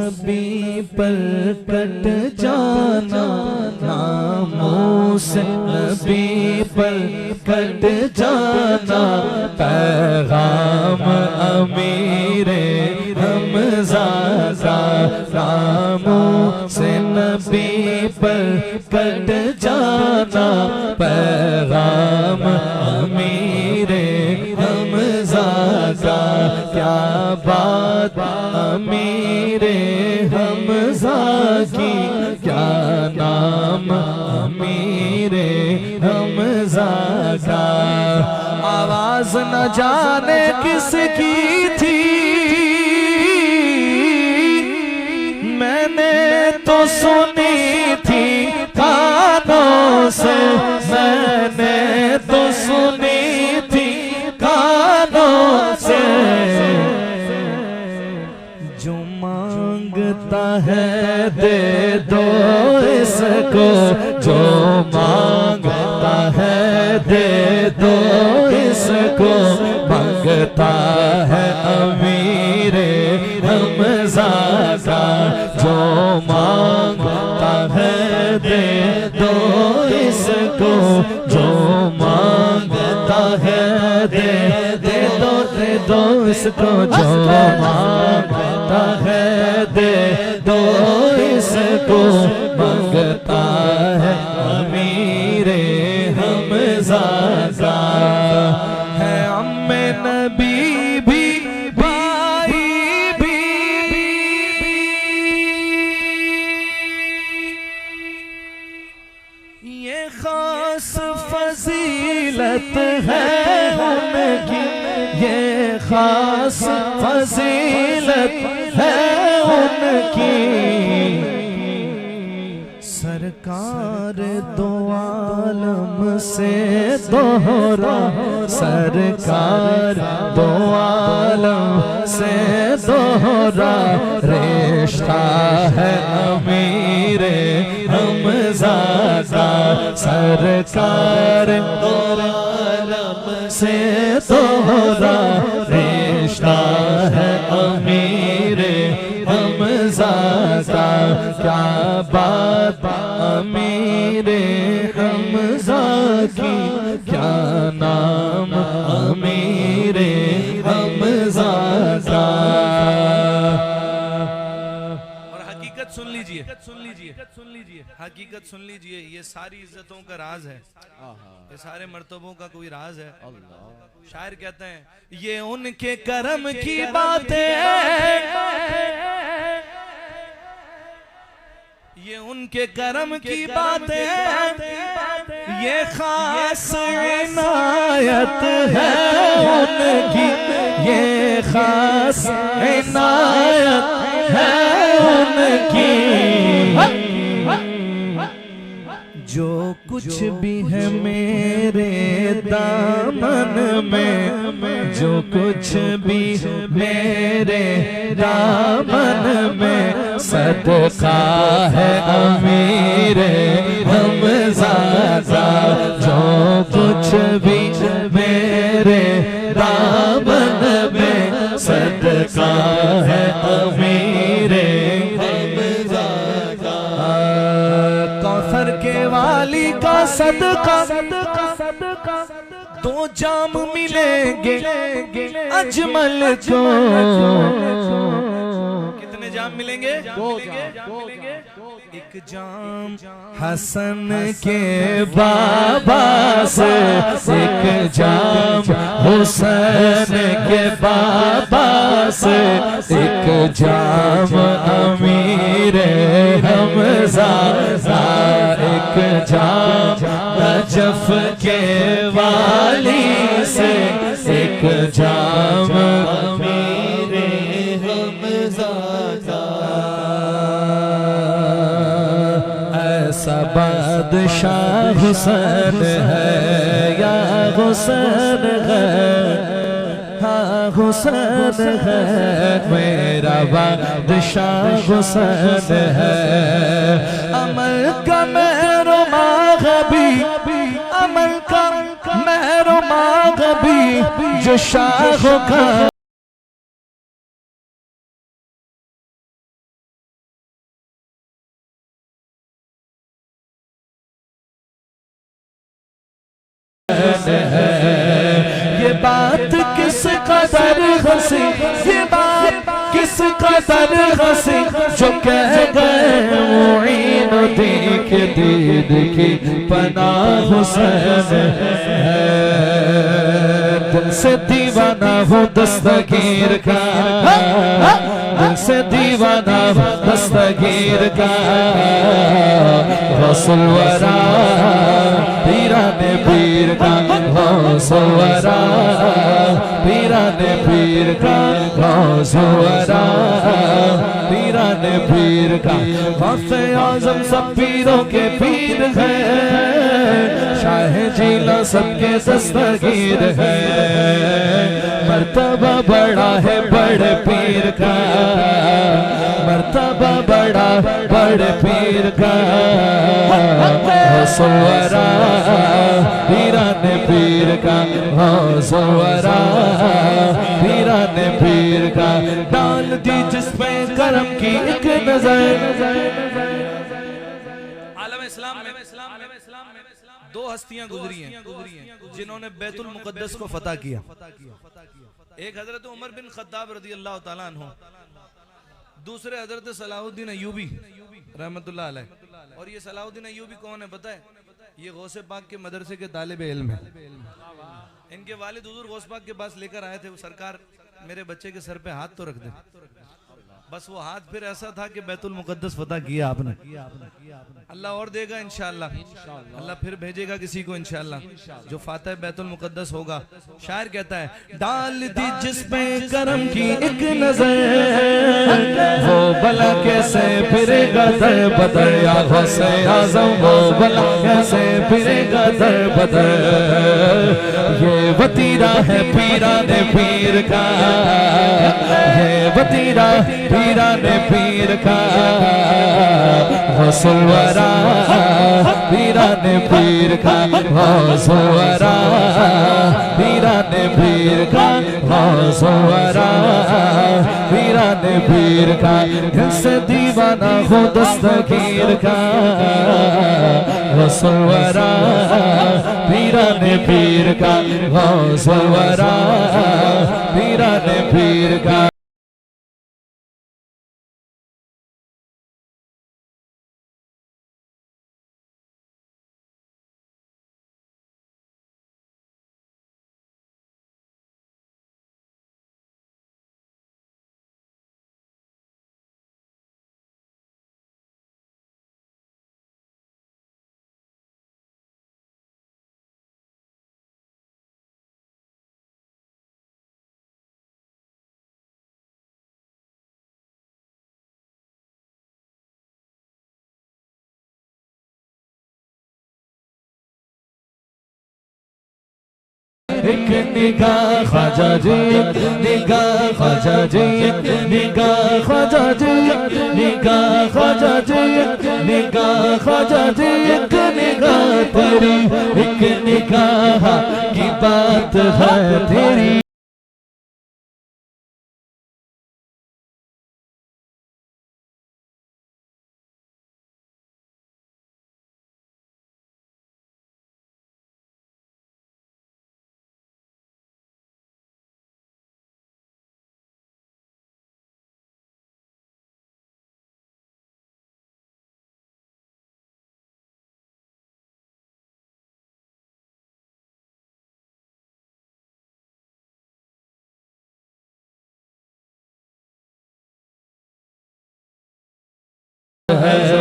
नबी पर कट जाना, नामों से नबी पर कट जाना, पैगाम अमीरे हमज़ा का, नामों से नबी पर कट जाना, पैगाम अमीरे हमज़ा का। क्या बात अमीरे हमज़ा की, क्या नाम अमीरे हमज़ा का। आवाज न जाने किसकी थी, मैंने तो सुनी थी कानों से, मैंने तो सुनी थी कानों से। जो मांगता है दे दो इसको, जो मांगता है दे दो इसको, मांगता है अमीरे हमज़ा का। जो मांगता है दे दो इसको, जो मांगता है दे दो इसको, जो मांगता है दे दो इसको, मांगता है अमीरे हमज़ा का। है अम्मे नबी भी भाई भी, ये खास फजीलत है उनकी, ये खास फजीलत है उनकी। सरकार दो आलम से दोहरा, सरकार दो आलम से दोहरा रिश्ता है अमीरे हमज़ा का। सरकार दो आलम से दोहरा रिश्ता है अमीरे हमज़ा का। क्या बात अमीरे हमज़ा की, क्या नाम अमीरे हमज़ा का। और हकीकत सुन लीजिए, हकीकत सुन लीजिए। ये सारी इज्जतों का राज है, ये सारे मर्तबों का कोई राज है। शायर कहते हैं ये उनके करम की बातें, ये उनके करम की बातें, ये खास इनायत है उनकी, ये खास इनायत है उनकी। जो कुछ भी है मेरे दामन में, जो कुछ भी मेरे दामन में, सदका है अमीरे हमज़ा का। जो कुछ भी मेरे दामन में, सदका है अमीरे हमज़ा का। कौसर के वाली का सदका, दो जाम मिलेंगे अजमल को। कितने जाम मिलेंगे? दो मिलेंगे। एक जाम हसन के बाबा से, एक जाम हुसैन के बाबा से, एक जाम अमीरे हमज़ा का, एक जाम नजफ के वाली से, एक जाम अमीरे हमज़ा का। ऐसा बादशाह हुसैन है या हुसैन है, हाँ हुसैन है मेरा बादशाह हुसैन है। अमल का मेहरमा भी, अमल का मेहरमा भी, जो शाह का है। ये बात किस कदर हंसी, ये बात किस कदर हंसी, जो कह गए मुईन देख दीद की पनाह हुसैन है। दिल से दीवाना हो दस्तगीर का, दिल से दीवाना हो दस्तगीर का, रसूल वरा पीराने पीर का, रसूल वरा पीराने पीर का, रसूल वरा पीराने पीर का। गौसे आज़म सब पीरों के पीर है, शाह जीला सबके दस्तगीर है। मर्तबा बड़ा है बड़े पीर का, मर्तबा बड़ा बड़े पीर का, रसूल वरा पीराने पीर का, रसूल वरा पीराने पीर का। डाल दी जिसपे करम की एक नजर। आलम इस्लाम में दो हस्तियां गुजरी हैं जिन्होंने बैतुल मुकद्दस को फतह किया। एक हजरत उमर बिन खत्ताब रज़ी अल्लाह ताला अन्हु, दूसरे हजरत सलाहुद्दीन अय्यूबी रहमतुल्लाह अलैह। और ये सलाहुद्दीन अय्यूबी कौन है पता है? ये गौसे पाक के मदरसे के तालिब इल्म है। इनके वालिद हुजूर गौस पाक के पास लेकर आए थे, वो सरकार मेरे बच्चे के सर पे हाथ तो रख दे। बस वो हाथ फिर ऐसा था कि बैतुल मुकद्दस फतह किया आपने। अल्लाह और देगा इंशाअल्लाह, अल्लाह फिर भेजेगा किसी को इंशाअल्लाह जो फातह बैतुल मुकद्दस होगा। शायर कहता है, डाल दी जिस पे करम की एक नजर, वो भला कैसे फिरेगा दर बदर, या गौसे आज़म वो भला कैसे फिरेगा दर बदर। ये वतीरा है पीराने पीर का, ये वतीरा पीराने पीर का, रसूल वरा पीराने पीर का, रसूल वरा पीराने पीर का, रसूल वरा पीराने पीर का। दिल से दीवाना हो दस्तगीर का, रसूल वरा पीराने पीर का, रसूल वरा पीराने पीर का। एक निगाह ख्वाजा जी, निगाह ख्वाजा जी, निगाह ख्वाजा जी, निगाह ख्वाजा जी, निगाह ख्वाजा जी। एक निगाह तेरी, एक निगाह की बात है तेरी।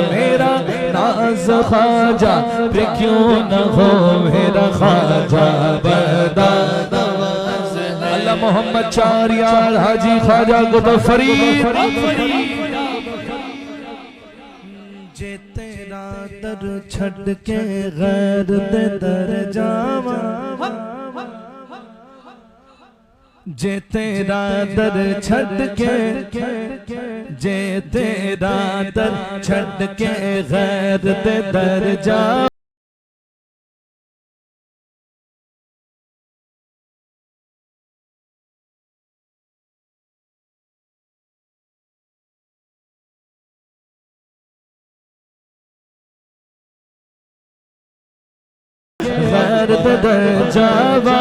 मेरा नाज ख्वाजा पे क्यों न हो मेरा ख्वाजा बदा नवाज है। अल्लाह मोहम्मद चार यार हाजी ख्वाजा को फरीद। जे तेरा दर छड़ के गैर दे दर जावा, जे तेरा दर छड़ के, जे तेरा दर छड़ के गैर दे दर जा। गैर दर जावा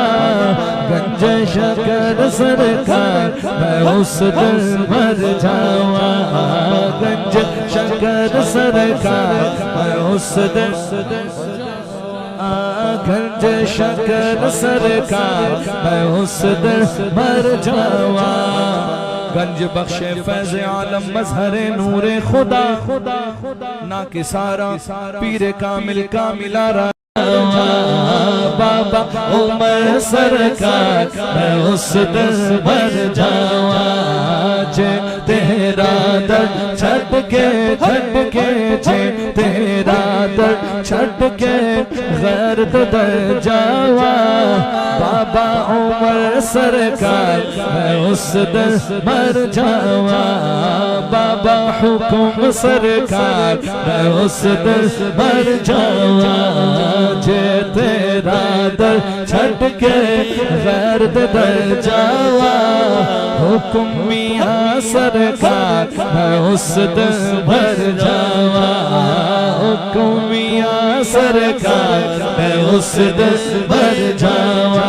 गंज शकर सरकार मैं उस दिन मर जावा गंज शकर सरकार मैं उस दिन गंज शकर सरकार मैं उस दिन मर जावा गंज बख्शे फैज़ आलम मज़हरे नूरे खुदा ना कि सारा पीरे कामिल कामिलारा बाबा उमर सरकार मैं उस दिन मर जावा जे तेरा दर छट के जे तेरा दर छट के गैर दर जावा बाबा उमर सरकार मैं उस दिन मर जावा बाबा हुकुम सरकार मैं उस दिन मर जावा जे तेरा दर छट के गैर दर जावा हुकुम मियां सरकार मैं उस दिन मर जावा हुकुम मियां सरकार मैं उस दिन मर जावा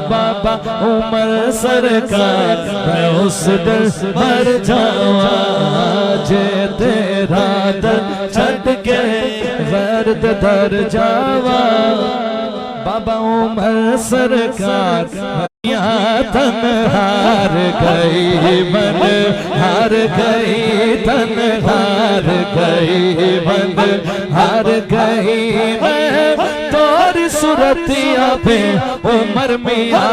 बाबा उमर सरकार मैं उस दिन मर जावा जे तेरा दर छट के गैर दर जावा बाबा उमर सरकार तन हार गई मन हार गई तन हार गई मन हार गई मैं तोरी सूरतिया पे उमर मियां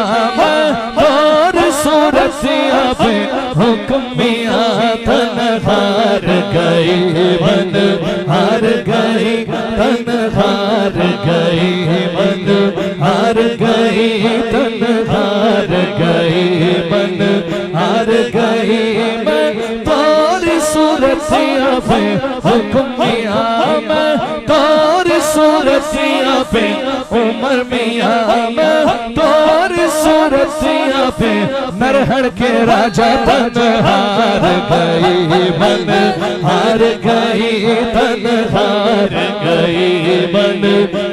तोरी सूरतिया पे हुक्म मियां तन हार गई मन हार गई तन हार गई मन हार गई तन हार गई मन हार गई मैं तोरी सूरतिया पे हुक्म मियां मैं तोरी सूरतिया पे उमर मियां मैं तोरी सूरतिया पे नरहर के राजा तन हार गई मन हार गई तन हार गई मन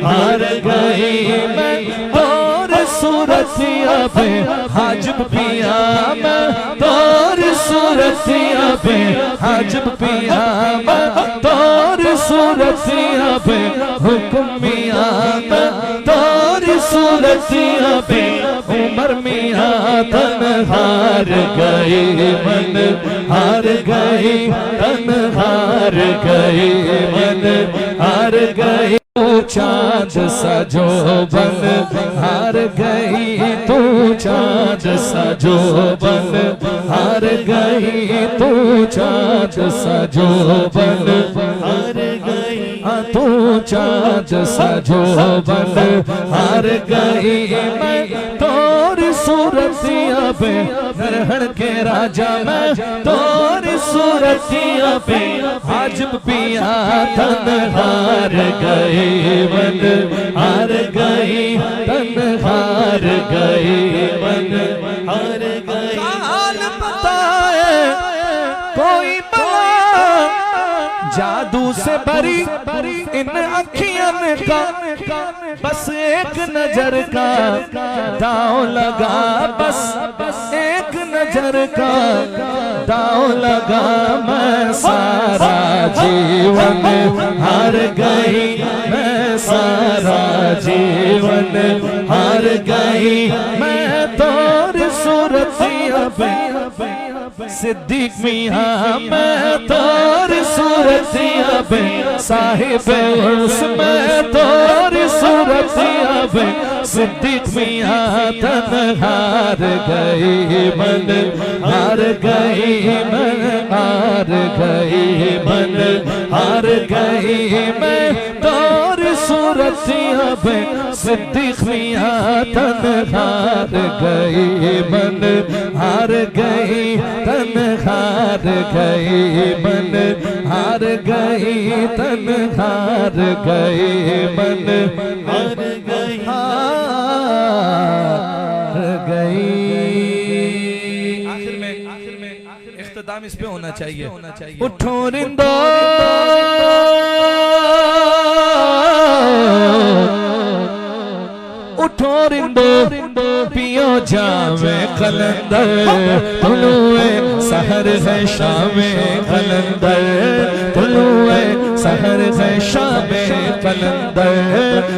हार गई मैं तोरी सूरतिया पे हाजिब पिया मैं तोरी सूरतिया पे हाजिब पिया मैं तोरी सूरतिया पे हुक्म मियां मैं तोरी सूरतिया पे उमर मियां तन हार गई मन हार गई तन हार गई मन हार गई चाँद सजो बन हार गई तू चाँद सजो बन हार गई तू चाँद सजो बन हार गई तू चाँद सजो बन हार गई मैं तोरी सूरतिया पे नरहर के राजा मैं तोरी सूरतिया पे हाजिब पिया तन हार गई मन हार गई तन हार गई मन हार गई हाल बताए कोई बला जादू से भरी इन अखियन का बस एक नजर का दाव लगा बस एक नजर का दाव लगा मैं सारा जीवन हार गई मैं सारा जीवन हार गई मैं तोरी सूरतिया पे सिद्दीक मियां मैं तोरी सूरतिया पे साहिब उर्स मैं तोरी सूरतिया पे सिद्दीक मियां तन हार गई मन हार गई मन हार गई मन हार गई मैं तोरी सूरतिया पे सिद्दीक मियां तन हार गई मन हार गई तन हार गई मन हार गई तन हार गई मन हार गई हार गई। आखिर में इख्तिताम इस पे होना चाहिए उठो रिंदो उठो रिंदो पियो जामे कलंदर तुलुए सहर है शामे कलंदर तुलुए सहर है शामे कलंदर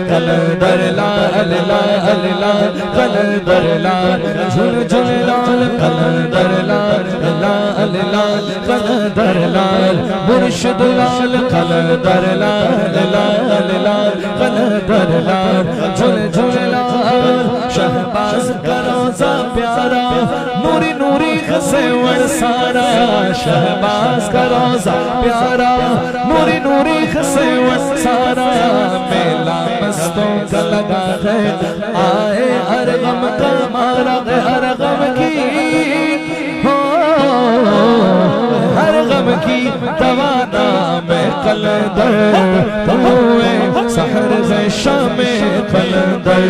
कलंदर लाल लाल लाल कलंदर लाल झुल झुल लाल कलंदर लाल लाल लाल कलंदर लाल मुर्शिद लाल कलंदर लाल लाल लाल कलंदर लाल झुल झुल लाल शहबाज का रोज़ा प्यारा नूरी नूरी खसेवड़ सारा शहबाज का रोज़ा प्यारा नूरी नूरी खसेवड़ सारा मेला मस्तों का लगा है आए हर गम का मारा हर गम की हो हर गम की दवाना में कलंदर तुलुए सहर है शामे कलंदर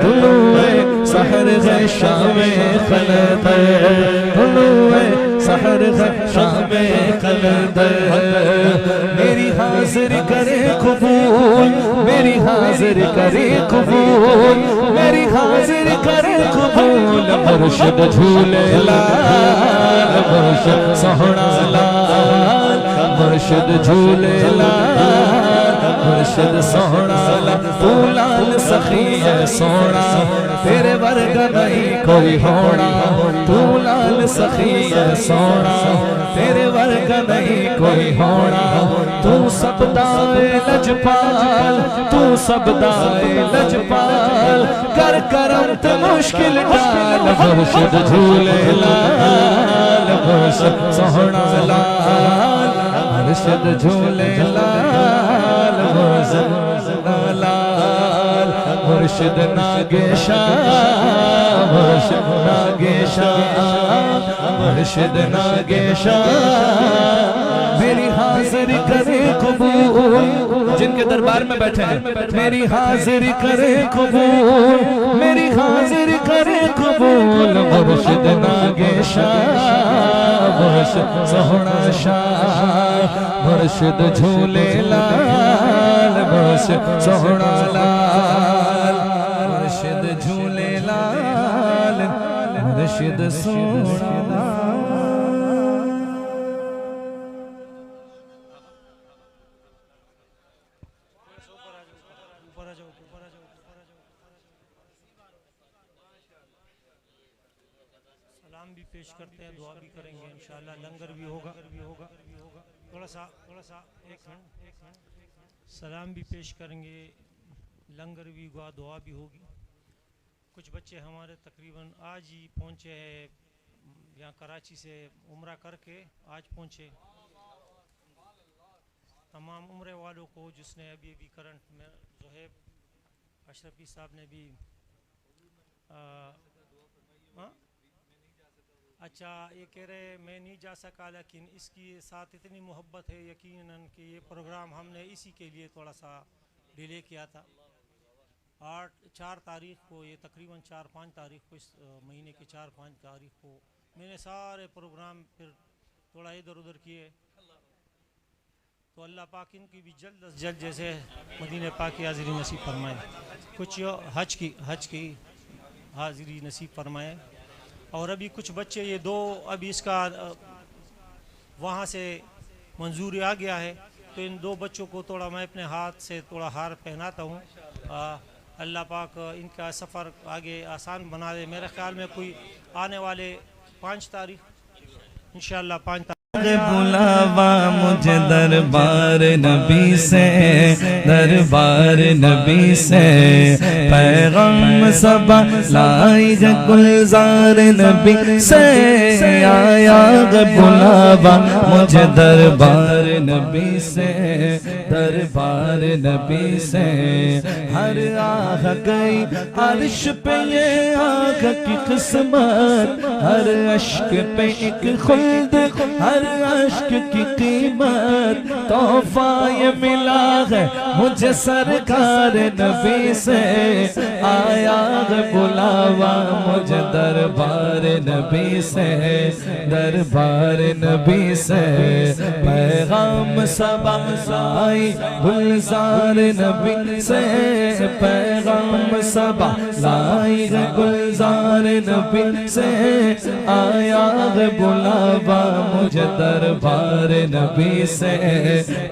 तुलुए सहर है शामे कलंदर तुलुए सहर है शामे कलंदर मेरी हाजिर करे कबूल मेरी हाजिर करे कबूल मेरी हाजिर करे कबूल मुर्शिद झूले लाल मुर्शिद सोहना लाल मुर्शिद झूले लाल मुर्शिद सोहना लाल तू लाल सखी है सोना तेरे वर्गा नहीं कोई होना तू लाल सखी है सोना तेरे वर्गा नहीं कोई होना तू सब दाए लजपाल तू सब दाए लजपाल कर करम ते मुश्किल टाल मुर्शिद झूले लाल मुर्शिद सोहना लाल मुर्शिद झूले लाल मुर्शिद लाल मुर्शिद नागेशा मुर्शिद नागेशा मुर्शिद नागेशा मेरी हाजिरी करे कबूल जिनके दरबार में बैठे हैं मेरी हाजिरी करे कबूल मेरी हाजिरी करे कबूल मुर्शिद नागेशा मुर्शिद सोहना शाह मुर्शिद झूले लाल मुर्शिद सोहना लाल मुर्शिद झूले लाल मुर्शिद सोहना सलाम भी पेश करते हैं दुआ भी करेंगे इंशाअल्लाह लंगर भी होगा थोड़ा सा एक मिनट सलाम भी पेश करेंगे लंगर भी हुआ दुआ भी होगी। कुछ बच्चे हमारे तकरीबन आज ही पहुँचे हैं यहाँ कराची से उम्रा करके आज पहुँचे तमाम उम्रे वालों को जिसने अभी करंट में ज़ोहेब अशरफी साहब ने भी अच्छा ये कह रहे मैं नहीं जा सका लेकिन इसकी साथ इतनी मोहब्बत है यकीनन कि ये प्रोग्राम हमने इसी के लिए थोड़ा सा डिले किया था 4 तारीख को ये तकरीबन 4-5 तारीख को इस महीने की 4-5 तारीख को मैंने सारे प्रोग्राम फिर थोड़ा इधर उधर किए तो अल्लाह पाक इनकी भी जल्द अज जल्द जैसे मदीने पाक की हाज़िरी नसीब फरमाए कुछ हज की हाज़िरी नसीब फरमाए और अभी कुछ बच्चे ये 2 अभी इसका वहाँ से मंजूरी आ गया है तो इन 2 बच्चों को थोड़ा मैं अपने हाथ से थोड़ा हार पहनाता हूँ अल्लाह पाक इनका सफ़र आगे आसान बना दे। मेरे ख्याल में कोई आने वाले 5 तारीख इंशाअल्लाह 5 तारीख बुलावा मुझे दरबार नबी से पैगाम सब लाई गुलजार नबी से आया बुलावा मुझे दरबार नबी से हर आह गई अर्श पे ये आग की किस्मत हर अश्क पे एक खुल्द हर अश्क की कीमत तोहफा ये मिला है मुझे सरकार नबी से, आया है बुलावा मुझे दरबार नबी से, दरबार नबी से। पैगाम सबा लाई गुलजार नबी से, पैगाम सबा लाई गुलजार नबी से, आया है बुलावा मुझे दरबार नबी से,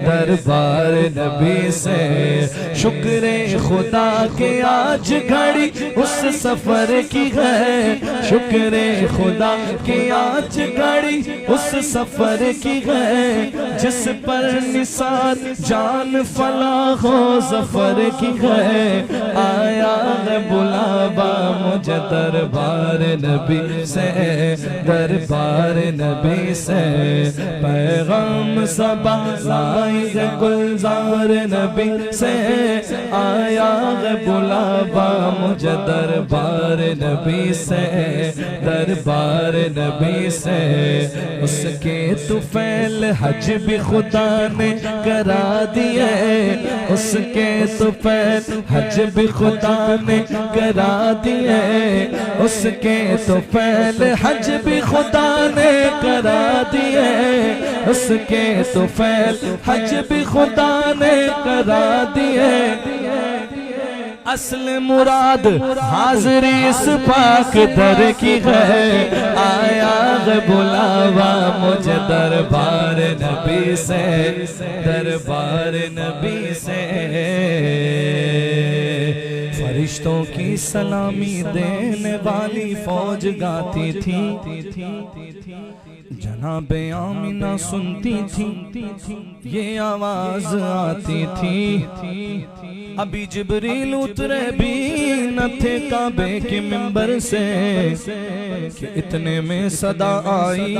दरबार नबी से। शुक्र खुदा के आज घड़ी उस सफर की है, शुक्र खुदा के आज घड़ी उस सफर की है, जिस पर निसार जान फलाह हो जफर की है, आया है बुलावा मुझे दरबार नबी से, दरबार नबी से। पैगाम सबा लाई गुलजार नबी से, आया है बुलावा मुझे दरबार नबी से, दरबार नबी से। उसके तुफैल हज भी खुदा ने करा दिए, उसके तुफैल हज भी खुदा ने करा दिए, उसके तुफैल हज भी खुदा ने करा दिए, उसके तुफैल हज भी खुदा ने करा दिए। असल मुराद हाजिरी इस पाक दर की है, आया है बुलावा मुझे दरबार नबी से, दरबार नबी से। फरिश्तों की सलामी देने वाली फौज गाती थी, जनाबे आमिना सुनती थी, ये आवाज आती थी। अभी जिब्रील उतरे भी न थे काबे के मिंबर से, कि इतने में सदा आई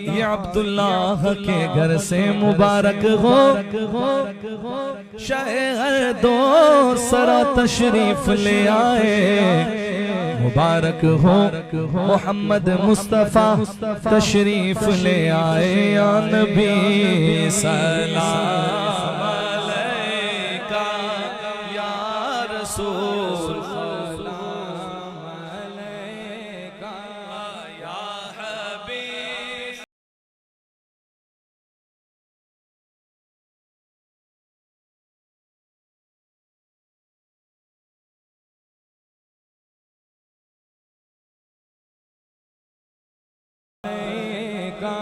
ये अब्दुल्लाह के घर से मुबारक हो, शहर दो सरा तशरीफ ले आए, मुबारक हो मोहम्मद मुस्तफा तशरीफ ले आए, या नबी सलाम अलैका या रसूल सलाम अलैका या हबीब।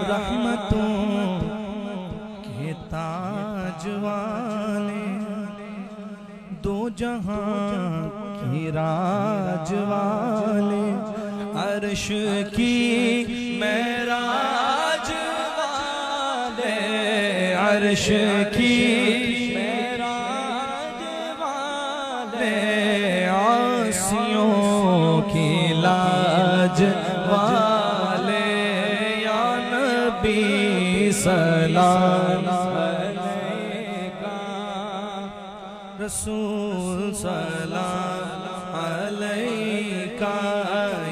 रहमतों के ताज वाले, दो जहां की राज वाले, अर्श की मेराज वाले, अर्श की मेराज वाले, आसियों की लाज वाले, सलाम अलैका रसूल सलाम अलैका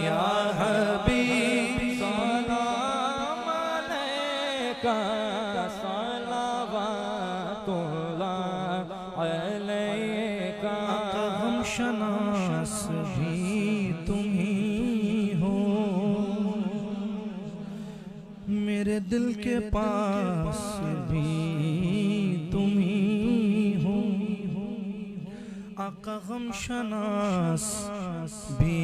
या हबीब सलाम अलैका सलावतुल्लाह अलैका। हम शनास भी तुम ही हो, मेरे दिल के पास भी तुम ही हो, आका गम शनास भी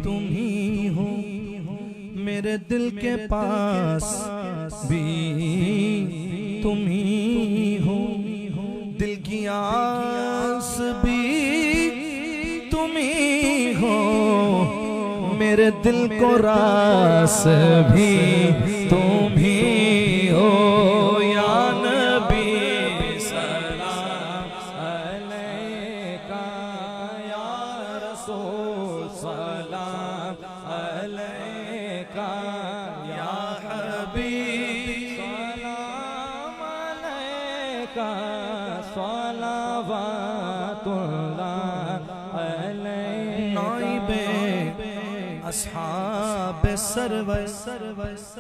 तुम ही हो, मेरे दिल के पास भी तुम ही हो, दिल की आस भी तुम ही हो, मेरे दिल को रास भी तुम ही हो, या नबी सलाम अलैका या रसूल सलाम अलैका या हबीब सलाम अलैका सलावतुल्लाह अलैका। नाइबे अस्हाब सरवर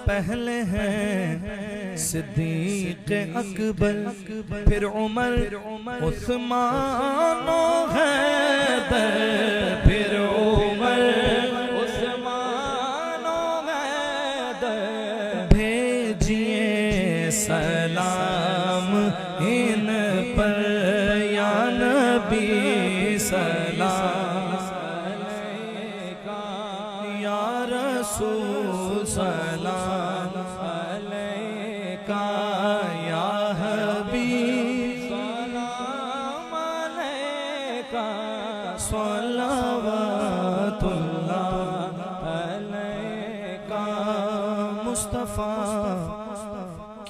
पहले हैं सिद्दीक अकबर, फिर उमर उस्मान हैदर, फिर उमर उस्मान हैदर। भेजिए सलाम इन पर या नबी सलाम अलैका या रसूल सलाम अलैका या हबीब सलाम अलैका सल्लल्लाहु अलैका। मुस्तफ़ा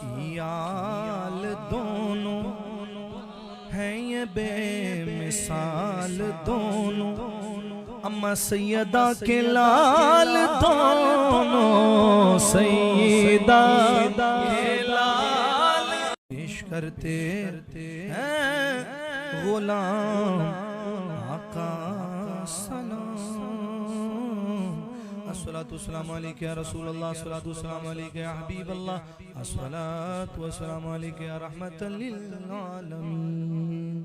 की आल दोनों हैं ये बेमिसाल दोनों, अम्मा सैयदा के लाल दोनों, सैयदा के लाल पेश करते हैं गुलाम आका सलाम। अस्सलातु वस्सलामु अलैका या रसूल अल्लाह, अस्सलातु वस्सलामु अलैका या हबीब अल्लाह, अस्सलातु वस्सलामु अलैका या रहमतल लिल आलमीन।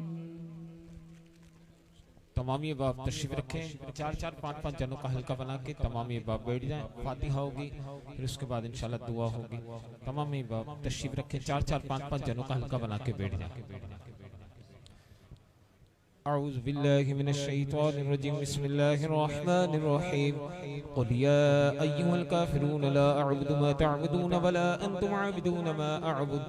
तमाम ये बाप तशरीफ रखें, 4-4, 5-5 जनों का हल्का बना के तमाम ये बाप बैठ जाएं। फातिहा होगी, फिर उसके बाद इंशाल्लाह दुआ होगी। तमाम ये बाप तशरीफ रखें, 4-4, 5-5 जनों का हल्का बना के बैठ जाएं। अऊज़ु बिल्लाहि मिनश शैतानिर रजीम, बिस्मिल्लाहिर रहमानिर रहीम। क़ुल या अय्युहल काफ़िरून ला अअबुदु मा तअबुदून वला अंतुम आबिदून मा अअबुद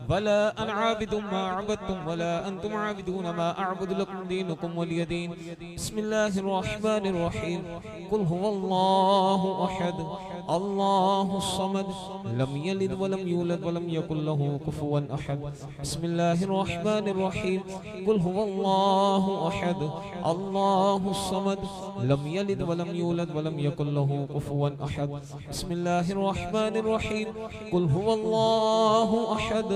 वला अना आबिदुम मा अबदतुम वला अंतुम आबिदून मा अअबुदु लकुम दीनुकुम वलिय दीन। बिस्मिल्लाहिर रहमानिर रहीम। क़ुल हुवल्लाहु अहद अल्लाहुस समद लम यलिद वलम यूलद वलम यकुल लहू कुफुवन अहद। बिस्मिल्लाहिर रहमानिर रहीम। क़ुल हुवल्लाहु अहद अल्लाहुस समद लम यलिद वलम यूलद वलम यकुल लहू कुफुवन अहद। बिस्मिल्लाहिर रहमानिर रहीम। क़ुल हुवल्लाहु अहद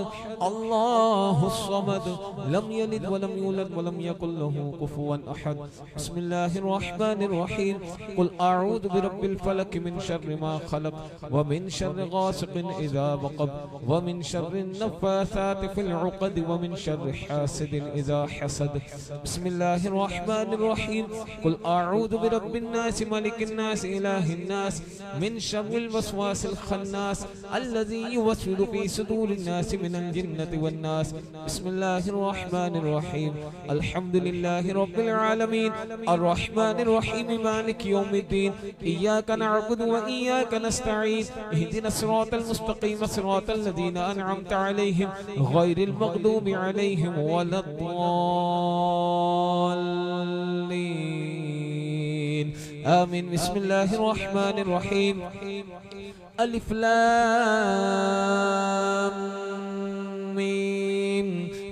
अल्लाहुस समद लम यलिद वलम यूलद वलम यकुल लहू कुफुवन अहद। बिस्मिल्लाहिर रहमानिर रहीम। क़ुल अऊज़ु बिरब्बिल फलक मिन शर्रि मा खलक व मिन शर्रि गासिकिन इज़ा वक़ब व मिन शर्रि नफ़्फ़ासाति फ़िल उक़द व मिन शर्रि हासिदिन इज़ा हसद। बिस्मिल्लाहिर रहमानिर रहीम। क़ुल अऊज़ु बिरब्बिन नास मलिकिन नास इलाहिन नास मिन शर्रिल वसवासिल खन्नास अल्लज़ी युवस्विसु फ़ी सुदूरिन नास मिनल जिन्नति वन नास। बिस्मिल्लाहिर रहमानिर रहीम। अल्हम्दुलिल्लाहि रब्बिल आलमीन अर्रहमानिर रहीम मालिकि यौमिद्दीन इय्याका नअबुदु व इय्याका नस्तईन इहदिनस सिरातल मुस्तक़ीम सिरातल लज़ीना अनअमता अलैहिम गैरिल मग़दूबि अलैहिम वलद्दाल्लीन आमीन। बिस्मिल्लाहिर रहमानिर रहीम। अलिफ लाम मीम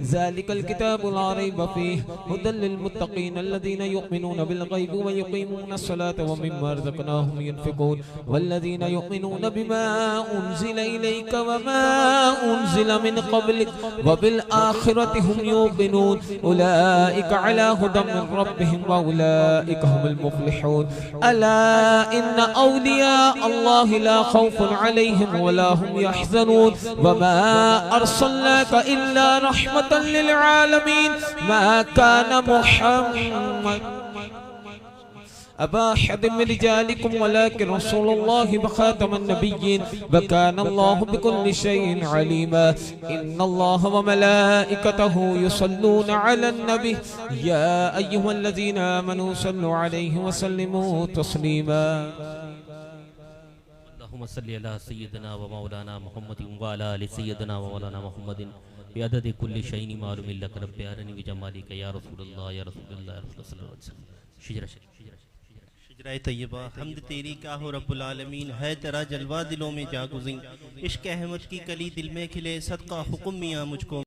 ज़ालिकल किताबु ला रैब फ़ीहि हुदल लिल मुत्तक़ीन अल्लज़ीना युमिनूना बिल ग़ैबि व युक़ीमूना अस्सलाता व मिम्मा रज़क़नाहुम युनफ़िक़ून वल्लज़ीना युमिनूना बिमा उन्ज़िला इलैका व मा उन्ज़िला मिन क़ब्लिक व बिल आख़िरति हुम युक़िनून उलाइका अला हुदम मिन रब्बिहिम व उलाइका हुमुल मुफ़्लिहून। अला इन्न औलिया अल्लाहि ला खौफ़ुन अलैहिम व ला हुम यहज़नून व मा अर्सलनाका इल्ला रहमतन लिल आलमीन मा काना मुहम्मद अबा अहद मिन रिजालिकुम वलाकिन रसूलुल्लाहि व खातमन नबिय्यीन व काना अल्लाहु बिकुल्लि शैइन अलीमा। इन्नल्लाहा व मलाइकतहु युसल्लूना अलन नबी या अय्युहल्लज़ीना आमनू सल्लु अलैहि व सल्लिमू तस्लीमा। अल्लाहुम्मा सल्लि अला सय्यिदिना व मौलाना मुहम्मदिन व अला आलि सय्यिदिना व मौलाना मुहम्मदिन बिअददि कुल्लि शैइन मालूमिन लक रब्बि अरनी बिजमालिका या रसूलल्लाह या रसूलल्लाह या रसूलल्लाह सल्लल्लाहु अलैहि वसल्लम। शिजरा शिजरा तैयबा हम्द तेरी का हो रब्बुल आलमीन है तेरा जलवा दिलों में जागुज़ीं इश्क़ अहमद की कली दिल में खिले सदका हुक्म मियां मुझको